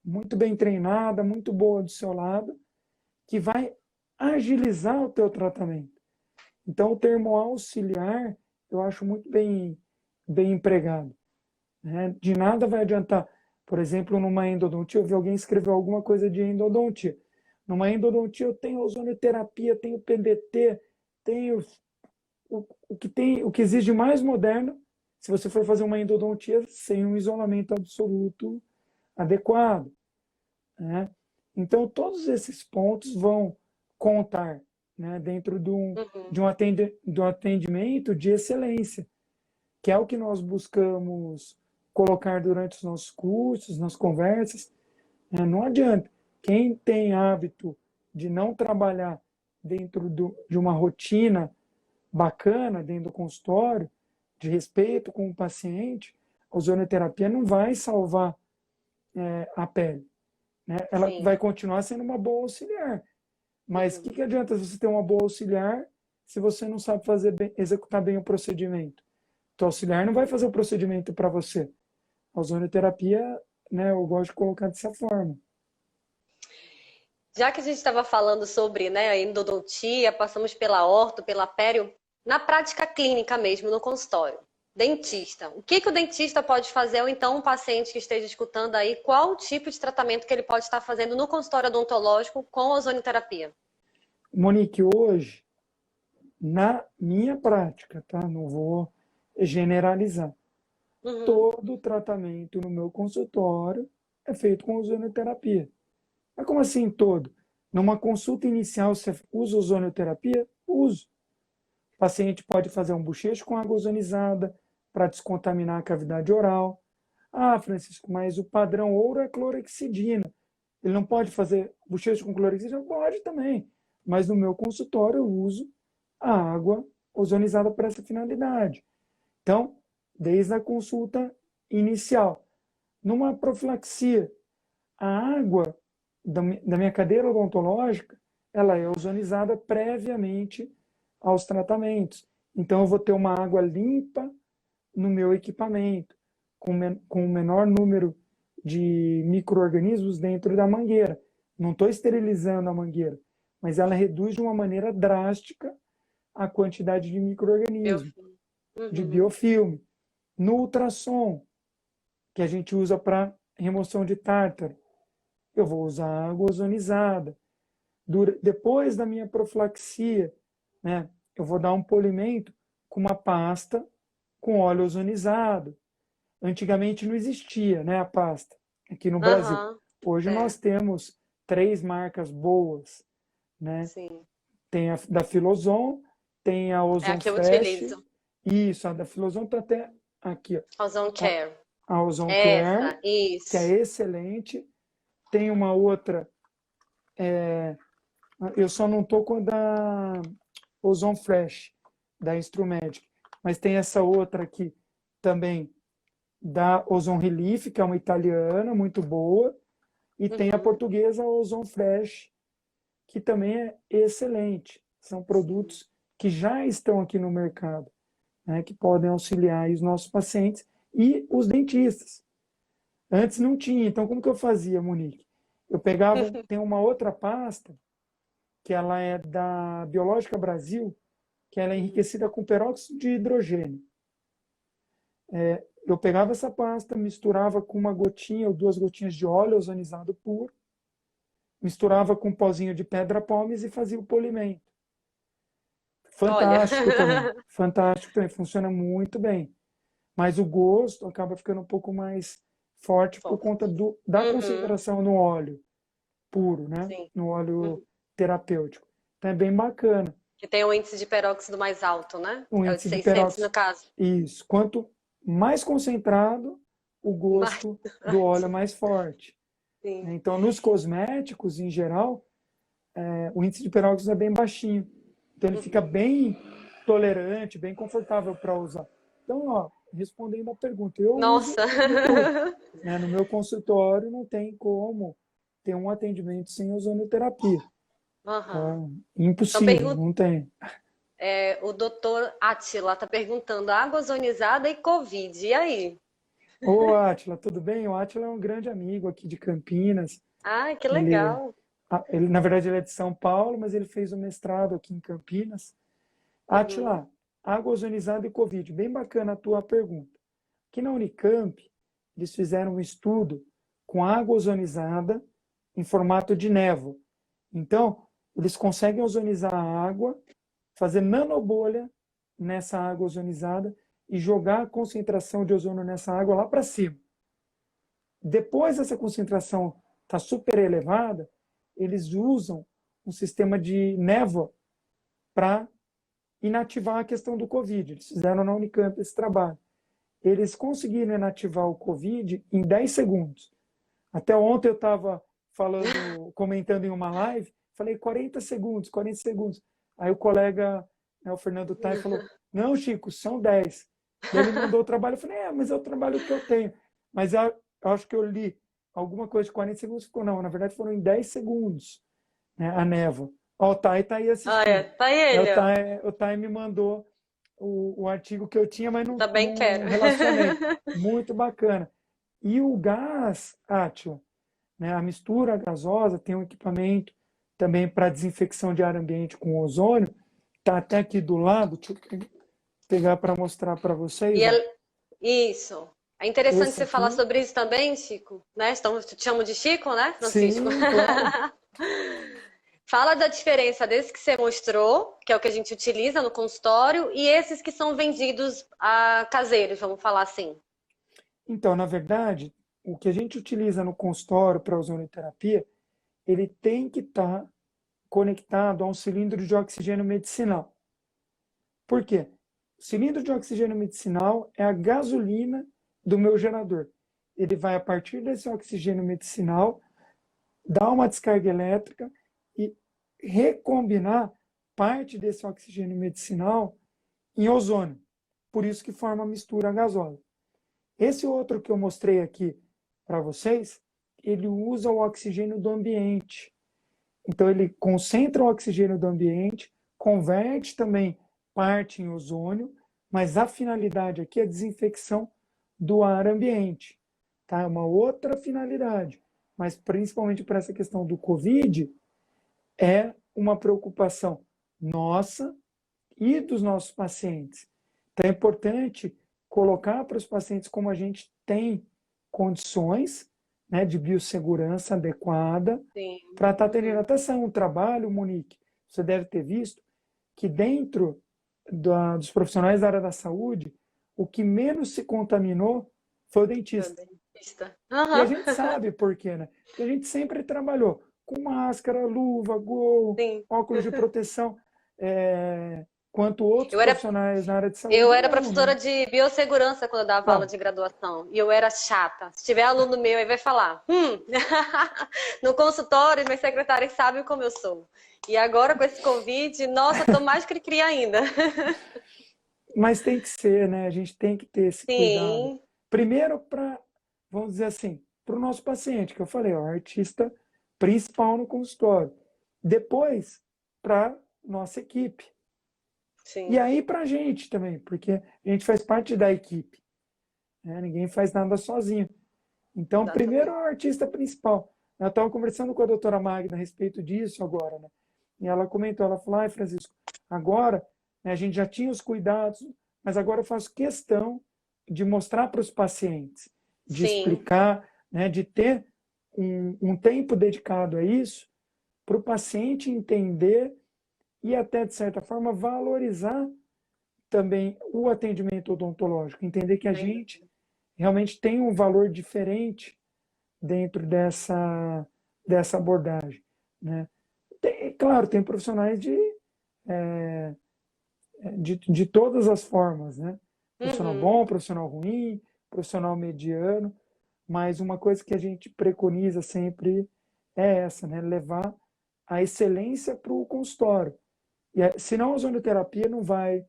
muito bem treinada, muito boa do seu lado, que vai agilizar o teu tratamento. Então, o termo auxiliar, eu acho muito bem empregado, né? De nada vai adiantar, por exemplo, numa endodontia, eu vi alguém escrever alguma coisa de endodontia. Numa endodontia eu tenho ozonoterapia, tenho PDT, tenho o que existe de mais moderno, se você for fazer uma endodontia sem um isolamento absoluto adequado. né? Então, todos esses pontos vão contar, né, dentro Uhum. de um atendimento de excelência, que é o que nós buscamos colocar durante os nossos cursos, nas conversas, né? Não adianta. Quem tem hábito de não trabalhar dentro de uma rotina bacana, dentro do consultório, de respeito com o paciente, a ozonoterapia não vai salvar a pele, né? Ela Sim. vai continuar sendo uma boa auxiliar. Mas o Uhum. que adianta você ter uma boa auxiliar se você não sabe fazer bem, executar bem o procedimento? O auxiliar não vai fazer o procedimento para você. A ozonoterapia, né, eu gosto de colocar dessa forma. Já que a gente estava falando sobre, né, a endodontia, passamos pela orto, pela pério, na prática clínica mesmo, no consultório. Dentista. O que que o dentista pode fazer, ou então um paciente que esteja escutando aí, qual o tipo de tratamento que ele pode estar fazendo no consultório odontológico com ozonoterapia? Monique, hoje, na minha prática, tá? Não vou generalizar. Uhum. Todo tratamento no meu consultório é feito com ozonoterapia. Mas como assim todo? Numa consulta inicial, você usa ozonioterapia? Uso. O paciente pode fazer um bochecho com água ozonizada para descontaminar a cavidade oral. Ah, Francisco, mas o padrão ouro é clorexidina. Ele não pode fazer bochecho com clorexidina? Pode também. Mas no meu consultório eu uso a água ozonizada para essa finalidade. Então, desde a consulta inicial. Numa profilaxia, a água da minha cadeira odontológica, ela é ozonizada previamente aos tratamentos. Então, eu vou ter uma água limpa no meu equipamento, com o menor número de micro-organismos dentro da mangueira. Não estou esterilizando a mangueira, mas ela reduz de uma maneira drástica a quantidade de micro-organismos, Biofilme. de Uhum. biofilme. No ultrassom, que a gente usa para remoção de tártaro, eu vou usar água ozonizada. Depois da minha profilaxia, né, eu vou dar um polimento com uma pasta com óleo ozonizado. Antigamente não existia, né, a pasta aqui no Brasil. Aham. Hoje É, nós temos 3 marcas boas, né? sim. Tem a da Filoson, tem a É a Ozon que eu Fresh, utilizo. isso, a da Filoson está até aqui, Ozone ó, Care. a Ozon Care, Essa, que é isso. excelente. Tem uma outra, eu só não estou com a da Ozon Fresh, da Instrumedic, mas tem essa outra aqui também, da Ozon Relief, que é uma italiana, muito boa, e tem a Uhum. portuguesa Ozon Fresh, que também é excelente. São Sim. produtos que já estão aqui no mercado, né, que podem auxiliar os nossos pacientes e os dentistas. Antes não tinha, então como que eu fazia, Monique? Eu pegava, tem uma outra pasta, que ela é da Biológica Brasil, que ela é Uhum. enriquecida com peróxido de hidrogênio. Eu pegava essa pasta, misturava com uma gotinha ou 2 gotinhas de óleo ozonizado puro, misturava com um pozinho de pedra pómez e fazia o polimento. Olha. Fantástico também, funciona muito bem. Mas o gosto acaba ficando um pouco mais forte por Forte. conta da Uhum. concentração no óleo puro, né? Sim. No óleo Uhum. terapêutico. Então é bem bacana. Que tem o índice de peróxido mais alto, né? O É o de índice de 600 no peróxido. caso. Isso. Quanto mais concentrado, o Mais. gosto do óleo é mais forte. Sim. Então, nos cosméticos, em geral, o índice de peróxido é bem baixinho. Então, ele fica Uhum. bem tolerante, bem confortável para usar. Então, ó, respondendo a pergunta, eu uso Nossa. de tudo, né? No meu consultório não tem como ter um atendimento sem ozonoterapia. Aham. Tá? Então, Impossível, não tem. o doutor Atila está perguntando água ozonizada e Covid. E aí? Ô, Átila, tudo bem? O Átila é um grande amigo aqui de Campinas. Ai, que Ele, legal. na verdade, ele é de São Paulo, mas ele fez o mestrado aqui em Campinas. Uhum. Átila, água ozonizada e Covid. Bem bacana a tua pergunta. Aqui na Unicamp, eles fizeram um estudo com água ozonizada em formato de névoa. Então, eles conseguem ozonizar a água, fazer nanobolha nessa água ozonizada e jogar a concentração de ozônio nessa água lá para cima. Depois dessa concentração está super elevada, eles usam um sistema de névoa para inativar a questão do Covid. Eles fizeram na Unicamp esse trabalho. Eles conseguiram inativar o Covid em 10 segundos. Até ontem eu estava falando, comentando em uma live, falei 40 segundos, 40 segundos. Aí o colega, né, o Fernando Tai, falou, não, Chico, são 10. Daí ele mandou o trabalho, eu falei, mas é o trabalho que eu tenho. Mas eu acho que eu li alguma coisa de 40 segundos, ficou não, na verdade foram em 10 segundos, né, a névoa. Ó, o Tai está aí Ah, é. assistindo. Tá ele, ó. O Tai me mandou o artigo que eu tinha, mas Também não quero. relacionei. Muito bacana. E o gás, Átila, né, a mistura gasosa tem um equipamento também para desinfecção de ar ambiente com ozônio. Está até aqui do lado, deixa eu pegar para mostrar para vocês. E Ó. isso. É interessante Esse você falar aqui, sobre isso também, Chico, né? Então, te chamo de Chico, né, Francisco? sim, claro. Fala da diferença desse que você mostrou, que é o que a gente utiliza no consultório, e esses que são vendidos a caseiros, vamos falar assim. Então, na verdade, o que a gente utiliza no consultório para ozonioterapia, ele tem que estar conectado a um cilindro de oxigênio medicinal. Por quê? O cilindro de oxigênio medicinal é a gasolina do meu gerador. Ele vai, a partir desse oxigênio medicinal, dar uma descarga elétrica e recombinar parte desse oxigênio medicinal em ozônio. Por isso que forma a mistura gasosa. Esse outro que eu mostrei aqui para vocês, ele usa o oxigênio do ambiente. Então, ele concentra o oxigênio do ambiente, converte também parte em ozônio, mas a finalidade aqui é a desinfecção do ar ambiente. Tá? É uma outra finalidade, mas principalmente para essa questão do Covid, é uma preocupação nossa e dos nossos pacientes. Então, é importante colocar para os pacientes como a gente tem condições, né, de biossegurança adequada Sim. para estar tendo até saiu um trabalho, Monique, você deve ter visto, que dentro dos profissionais da área da saúde, o que menos se contaminou foi o dentista. E a Aham. gente sabe por quê, né? Porque a gente sempre trabalhou com máscara, luva, gol, Sim. óculos de proteção, quanto outros Eu era profissionais na área de Eu saúde era não, né? professora de biossegurança quando eu dava aula Então, de graduação. E eu era chata. Se tiver aluno meu, aí vai falar: no consultório, meus secretários sabem como eu sou. E agora com esse Covid, nossa, tô mais cri-cri ainda. mas tem que ser, né? A gente tem que ter esse cuidado. Sim, Primeiro para, vamos dizer assim, para o nosso paciente, que eu falei, ó, o artista principal no consultório. Depois, para nossa equipe. E sim, aí para a gente também, porque a gente faz parte da equipe, né? Ninguém faz nada sozinho. Então, primeiro é exatamente. o artista principal. Eu estava conversando com a doutora Magda a respeito disso agora, né? E ela comentou, ela falou, ai, Francisco, agora, né, a gente já tinha os cuidados, mas agora eu faço questão de mostrar para os pacientes, de Sim, explicar, né, de ter um tempo dedicado a isso, para o paciente entender e até, de certa forma, valorizar também o atendimento odontológico, entender que a sem gente dúvida. realmente tem um valor diferente dentro dessa abordagem, né? Claro, tem profissionais de todas as formas, né? Profissional Uhum. bom, profissional ruim, profissional mediano, mas uma coisa que a gente preconiza sempre é essa, né? Levar a excelência para o consultório. Senão a ozonioterapia não vai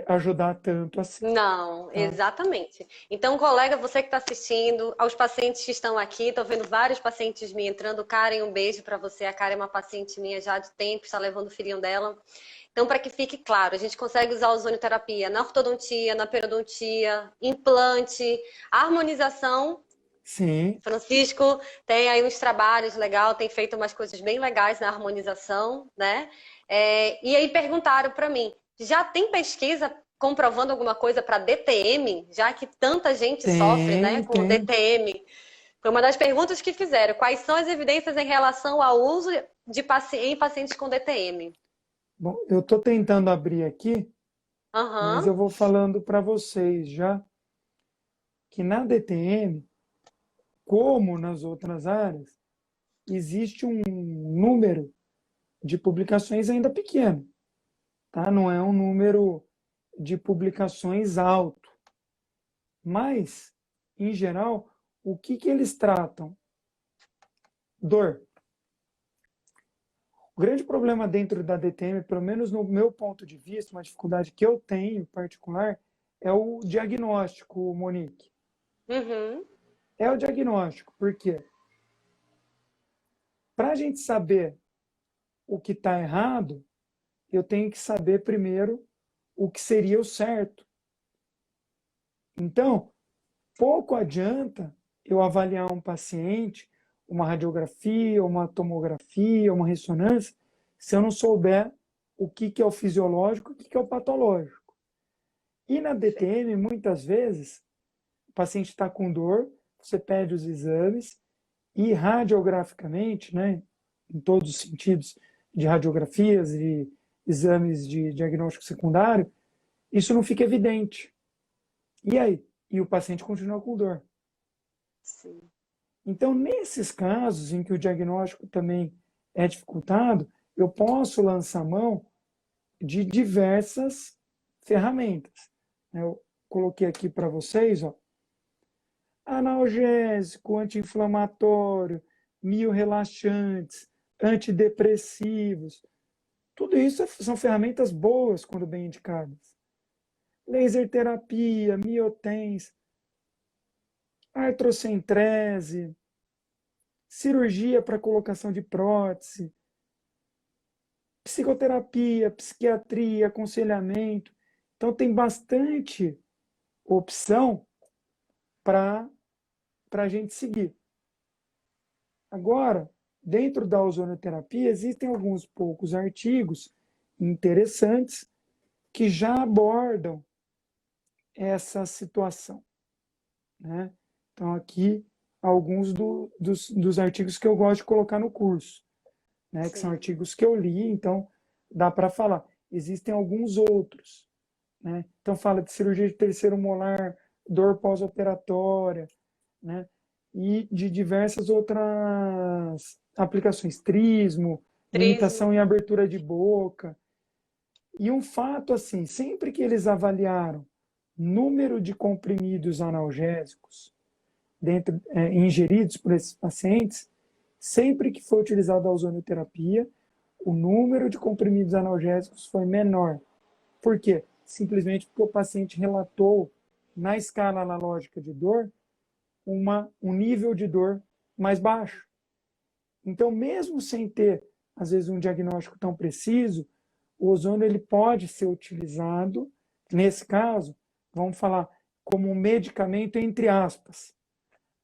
ajudar tanto assim, Não, tá? exatamente. Então, colega, você que está assistindo, aos pacientes que estão aqui, estou vendo vários pacientes me entrando. Karen, um beijo para você. A Karen é uma paciente minha já de tempo, está levando o filhinho dela. Então, para que fique claro, a gente consegue usar a ozonioterapia na ortodontia, na periodontia, implante, harmonização. Sim, Francisco tem aí uns trabalhos legal, tem feito umas coisas bem legais na harmonização, né? E aí perguntaram para mim, já tem pesquisa comprovando alguma coisa para DTM, já que tanta gente sofre, né, com tem. DTM? Foi uma das perguntas que fizeram. Quais são as evidências em relação ao uso em pacientes com DTM? Bom, eu estou tentando abrir aqui, mas Aham, eu vou falando para vocês já que na DTM, como nas outras áreas, existe um número de publicações ainda pequeno, tá? Não é um número de publicações alto. Mas, em geral, o que eles tratam? Dor. O grande problema dentro da DTM, pelo menos no meu ponto de vista, uma dificuldade que eu tenho em particular, é o diagnóstico, Monique. Uhum. É o diagnóstico, porque para a gente saber o que está errado, eu tenho que saber primeiro o que seria o certo. Então, pouco adianta eu avaliar um paciente, uma radiografia, uma tomografia, uma ressonância, se eu não souber o que é o fisiológico e o que é o patológico. E na DTM, muitas vezes, o paciente está com dor, você pede os exames e radiograficamente, né, em todos os sentidos de radiografias e exames de diagnóstico secundário, isso não fica evidente. E aí? E o paciente continua com dor. Sim. Então, nesses casos em que o diagnóstico também é dificultado, eu posso lançar mão de diversas ferramentas. Eu coloquei aqui para vocês, ó, analgésico, anti-inflamatório, miorrelaxantes, antidepressivos. Tudo isso são ferramentas boas quando bem indicadas. Laser terapia, miotens, artrocentrese, cirurgia para colocação de prótese, psicoterapia, psiquiatria, aconselhamento. Então tem bastante opção para a gente seguir. Agora, dentro da ozonoterapia, existem alguns poucos artigos interessantes que já abordam essa situação, né? Então, aqui, alguns dos artigos que eu gosto de colocar no curso, né? Que são Sim. artigos que eu li, então dá para falar. Existem alguns outros, né? Então, fala de cirurgia de terceiro molar, dor pós-operatória, né? E de diversas outras aplicações, trismo, Trismo. limitação em abertura de boca. E um fato assim, sempre que eles avaliaram número de comprimidos analgésicos ingeridos por esses pacientes, sempre que foi utilizada a ozonioterapia, o número de comprimidos analgésicos foi menor. Por quê? Simplesmente porque o paciente relatou, na escala analógica de dor, um nível de dor mais baixo. Então, mesmo sem ter, às vezes, um diagnóstico tão preciso, o ozônio ele pode ser utilizado, nesse caso, vamos falar como um medicamento, entre aspas,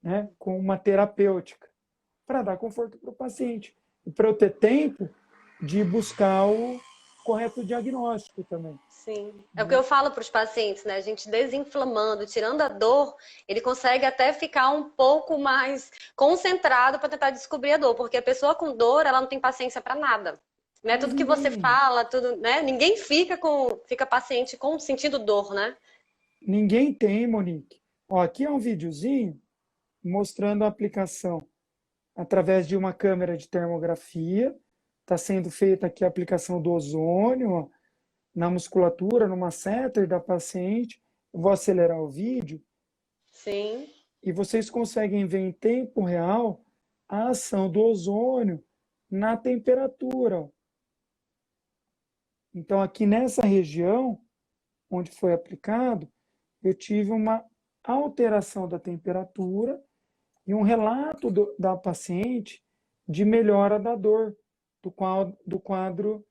né? Com uma terapêutica, para dar conforto para o paciente. E para eu ter tempo de buscar o correto diagnóstico também. Sim. É o que Né? eu falo para os pacientes, né? A gente desinflamando, tirando a dor, ele consegue até ficar um pouco mais concentrado para tentar descobrir a dor, porque a pessoa com dor, ela não tem paciência para nada. Né? Mas Tudo que você ninguém, fala, tudo, né? Ninguém fica paciente com sentindo dor, né? ninguém tem, Monique. Ó, aqui é um videozinho mostrando a aplicação através de uma câmera de termografia. Está sendo feita aqui a aplicação do ozônio, ó, na musculatura, no masseter da paciente. Eu vou acelerar o vídeo Sim. e vocês conseguem ver em tempo real a ação do ozônio na temperatura. Ó. Então, aqui nessa região onde foi aplicado, eu tive uma alteração da temperatura e um relato da paciente de melhora da dor, do quadro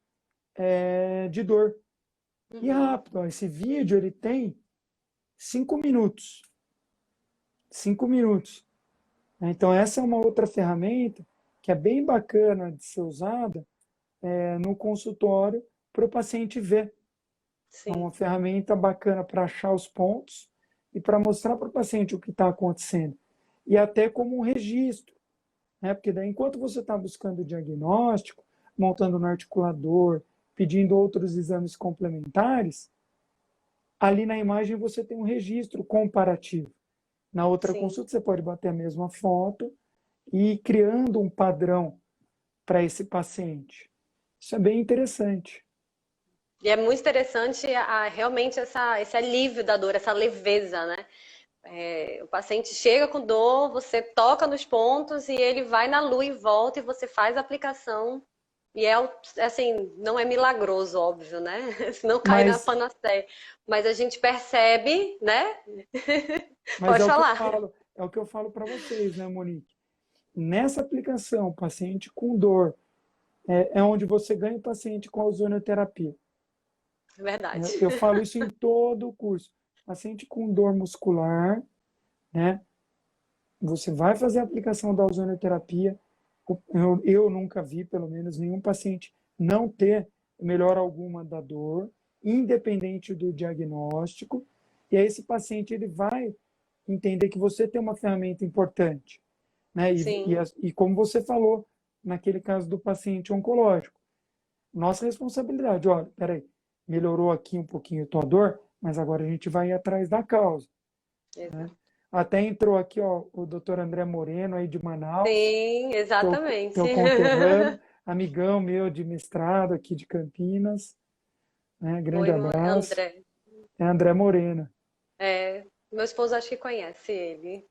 de dor. E Uhum. rápido, ó, esse vídeo ele tem 5 minutos. 5 minutos. Então, essa é uma outra ferramenta que é bem bacana de ser usada no consultório para o paciente ver. É Sim. uma ferramenta bacana para achar os pontos e para mostrar para o paciente o que está acontecendo. E até como um registro, né? Porque daí, enquanto você está buscando o diagnóstico, montando no articulador, pedindo outros exames complementares, ali na imagem você tem um registro comparativo. Na outra Sim. consulta, você pode bater a mesma foto e ir criando um padrão para esse paciente. Isso é bem interessante. E é muito interessante realmente esse alívio da dor, essa leveza, né? O paciente chega com dor, você toca nos pontos e ele vai na lua e volta e você faz a aplicação. E assim, não é milagroso, óbvio, né? Senão cai na Mas, panaceia. Mas a gente percebe, né? mas Pode falar. é o que eu falo para vocês, né, Monique? Nessa aplicação, paciente com dor, é onde você ganha o paciente com a ozonioterapia. É verdade. Eu falo isso em todo o curso. Paciente com dor muscular, né? Você vai fazer a aplicação da ozonioterapia. Eu nunca vi, pelo menos, nenhum paciente não ter melhora alguma da dor, independente do diagnóstico. E aí esse paciente ele vai entender que você tem uma ferramenta importante, né? Sim. E como você falou, naquele caso do paciente oncológico, nossa responsabilidade, olha, peraí, melhorou aqui um pouquinho a tua dor, mas agora a gente vai ir atrás da causa, né? Exato. Até entrou aqui, ó, o doutor André Moreno, aí de Manaus, Sim, exatamente. teu conterrâneo, amigão meu de mestrado aqui de Campinas, né? Grande Oi, abraço. André. É André Moreno. Meu esposo acho que conhece ele.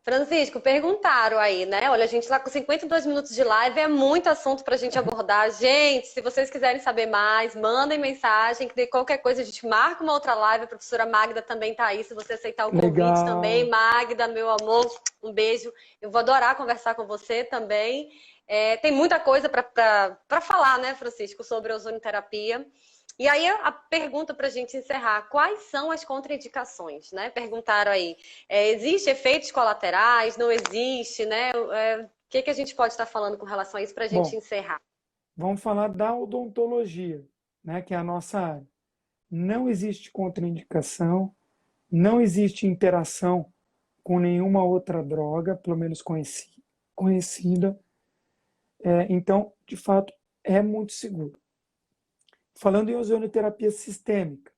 Francisco, perguntaram aí, né? Olha, a gente tá com 52 minutos de live, é muito assunto pra gente abordar. Gente, se vocês quiserem saber mais, mandem mensagem, que de qualquer coisa a gente marca uma outra live. A professora Magda também tá aí, se você aceitar o convite também. Legal. Magda, meu amor, um beijo. Eu vou adorar conversar com você também. Tem muita coisa para falar, né, Francisco, sobre ozonioterapia. E aí a pergunta para a gente encerrar, quais são as contraindicações, né? Perguntaram aí, existe efeitos colaterais? Não existe, né? O que a gente pode estar falando com relação a isso para a gente Bom, encerrar? vamos falar da odontologia, né? Que é a nossa área. Não existe contraindicação, não existe interação com nenhuma outra droga, pelo menos conhecida. Então, de fato, é muito seguro. Falando em ozonioterapia sistêmica,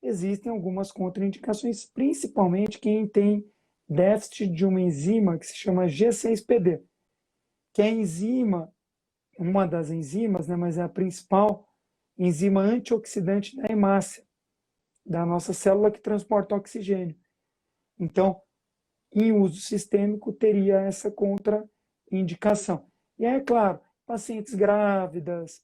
existem algumas contraindicações, principalmente quem tem déficit de uma enzima que se chama G6PD, que é a enzima, uma das enzimas, né, mas é a principal enzima antioxidante da hemácia, da nossa célula que transporta oxigênio. Então, em uso sistêmico, teria essa contraindicação. E aí, é claro, pacientes grávidas,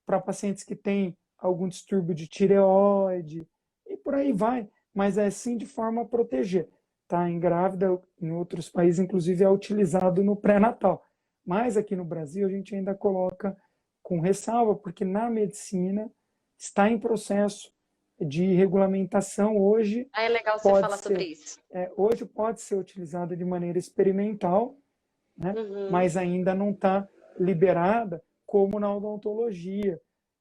para pacientes que têm algum distúrbio de tireoide, e por aí vai, mas é sim de forma a proteger. Tá? Em grávida, em outros países, inclusive, é utilizado no pré-natal. Mas aqui no Brasil, a gente ainda coloca com ressalva, porque na medicina está em processo de regulamentação. É legal você Pode falar sobre ser, isso. hoje pode ser utilizada de maneira experimental, né? Uhum. Mas ainda não está liberada como na odontologia,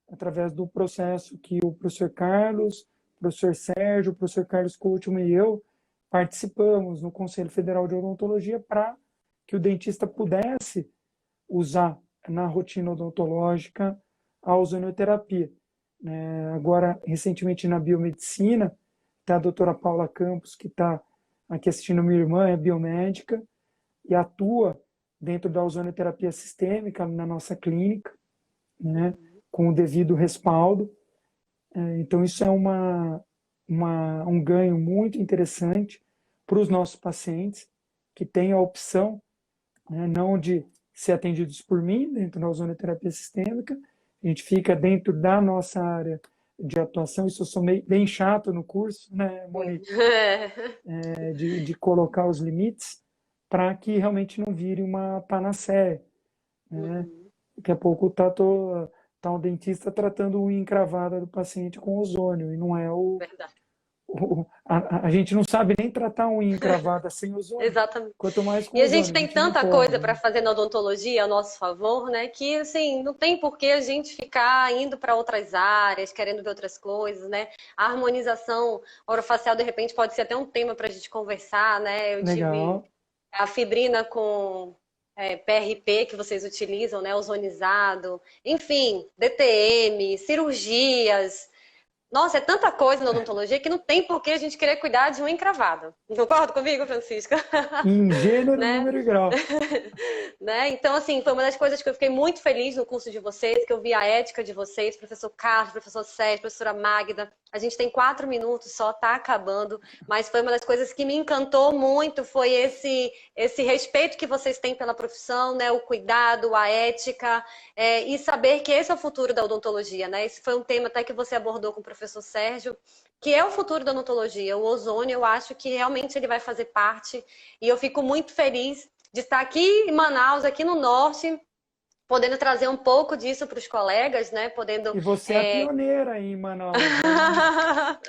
através do processo que o professor Carlos, o professor Sérgio, o professor Carlos Coutinho e eu participamos no Conselho Federal de Odontologia para que o dentista pudesse usar na rotina odontológica a ozonioterapia. Agora, recentemente na biomedicina, está a doutora Paula Campos, que está aqui assistindo minha irmã, é biomédica, e atua dentro da ozonioterapia sistêmica na nossa clínica, né, com o devido respaldo. Então, isso é um ganho muito interessante para os nossos pacientes, que têm a opção, né, não de ser atendidos por mim, dentro da ozonioterapia sistêmica, a gente fica dentro da nossa área de atuação, isso eu sou bem chato no curso, né, Monique? De colocar os limites para que realmente não vire uma panaceia, né? Uhum. Daqui a pouco tá um dentista tratando unha encravada do paciente com ozônio, e não é Verdade. a gente não sabe nem tratar unha encravada sem ozônio, Exatamente. quanto mais com E a gente ozônio, a tem gente não tanta pode, coisa para né? fazer na odontologia a nosso favor, né? Que assim, não tem por que a gente ficar indo para outras áreas, querendo ver outras coisas, né? A harmonização orofacial, de repente, pode ser até um tema para a gente conversar, né? Eu tive Legal. a fibrina com PRP que vocês utilizam, né? Ozonizado, enfim, DTM, cirurgias. Nossa, é tanta coisa na odontologia que não tem por que a gente querer cuidar de unha encravada. Concorda comigo, Francisca? Em gênero, Né? número e grau. Né? Então, assim, foi uma das coisas que eu fiquei muito feliz no curso de vocês, que eu vi a ética de vocês, professor Carlos, professor Sérgio, professora Magda. A gente tem 4 minutos só, tá acabando, mas foi uma das coisas que me encantou muito, foi esse respeito que vocês têm pela profissão, né? O cuidado, a ética, e saber que esse é o futuro da odontologia, né? Esse foi um tema até que você abordou com o professor Sérgio, que é o futuro da odontologia. O ozônio, eu acho que realmente ele vai fazer parte, e eu fico muito feliz de estar aqui em Manaus, aqui no norte, podendo trazer um pouco disso para os colegas, né? Podendo. E você é a pioneira aí em Manaus, né?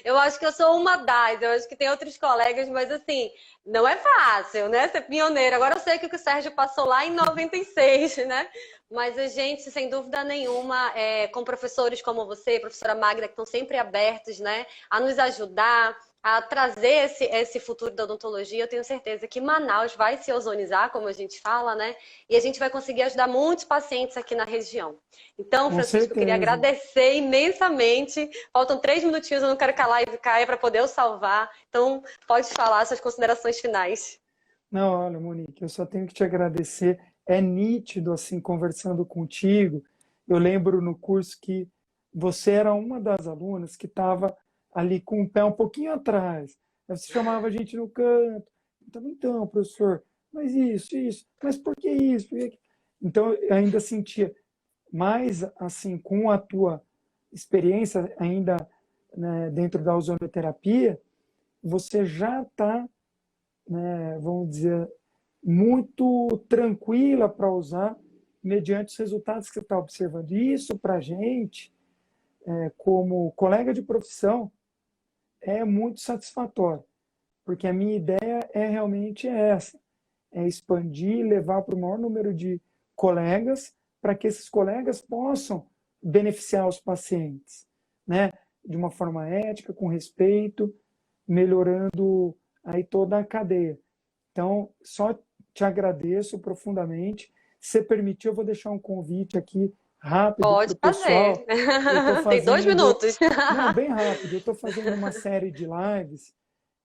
Eu acho que eu sou uma das, eu acho que tem outros colegas, mas assim, não é fácil, né? Ser pioneira. Agora eu sei que o Sérgio passou lá em 96, né? Mas a gente, sem dúvida nenhuma, com professores como você, professora Magda, que estão sempre abertos, né, a nos ajudar, a trazer esse futuro da odontologia, eu tenho certeza que Manaus vai se ozonizar, como a gente fala, né? E a gente vai conseguir ajudar muitos pacientes aqui na região. Então, Com Francisco, eu queria certeza. agradecer imensamente. Faltam 3 minutinhos, eu não quero que a live caia para poder eu salvar. Então, pode falar suas considerações finais. Não, olha, Monique, eu só tenho que te agradecer. É nítido, assim, conversando contigo. Eu lembro no curso que você era uma das alunas que estava ali com o pé um pouquinho atrás. Aí você chamava a gente no canto. Então, professor, mas isso, mas por que isso? Por que aquilo? Então, eu ainda sentia, mais assim, com a tua experiência ainda, né, dentro da ozonoterapia, você já está, né, vamos dizer, muito tranquila para usar, mediante os resultados que você está observando. E isso, para a gente, como colega de profissão, é muito satisfatório, porque a minha ideia é realmente essa, é expandir, levar para o maior número de colegas, para que esses colegas possam beneficiar os pacientes, né? De uma forma ética, com respeito, melhorando aí toda a cadeia. Então, só te agradeço profundamente. Se permitir, eu vou deixar um convite aqui rápido para Pode o fazer. pessoal. Eu estou Tem 2 fazendo, minutos. não, bem rápido, eu estou fazendo uma série de lives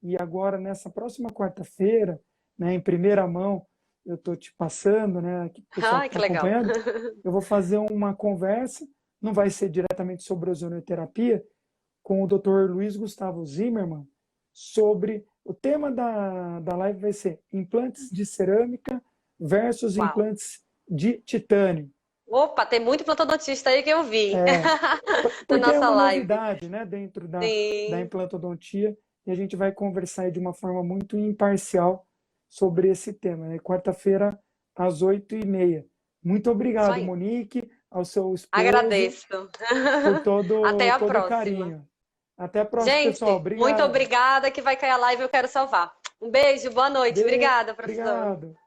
e agora, nessa próxima quarta-feira, né, em primeira mão, eu estou te passando, né, aqui, o pessoal que Ai, que está legal. acompanhando, eu vou fazer uma conversa, não vai ser diretamente sobre ozonoterapia, com o Dr. Luiz Gustavo Zimmermann, sobre o tema da live vai ser implantes de cerâmica versus Uau. implantes de titânio. Opa, tem muito plantodontista aí que eu vi É, na porque é nossa uma live. novidade, né, dentro da Sim, implantodontia, e a gente vai conversar aí de uma forma muito imparcial sobre esse tema. Né? Quarta-feira, às 8h30. Muito isso obrigado, aí. Monique, ao seu esposo, Agradeço. por Até a todo o próxima. carinho. Até a próxima, pessoal. Gente, muito Obrigado. obrigada que vai cair a live, eu quero salvar. Um beijo, boa noite. Beijo. Obrigada, professor. Obrigado.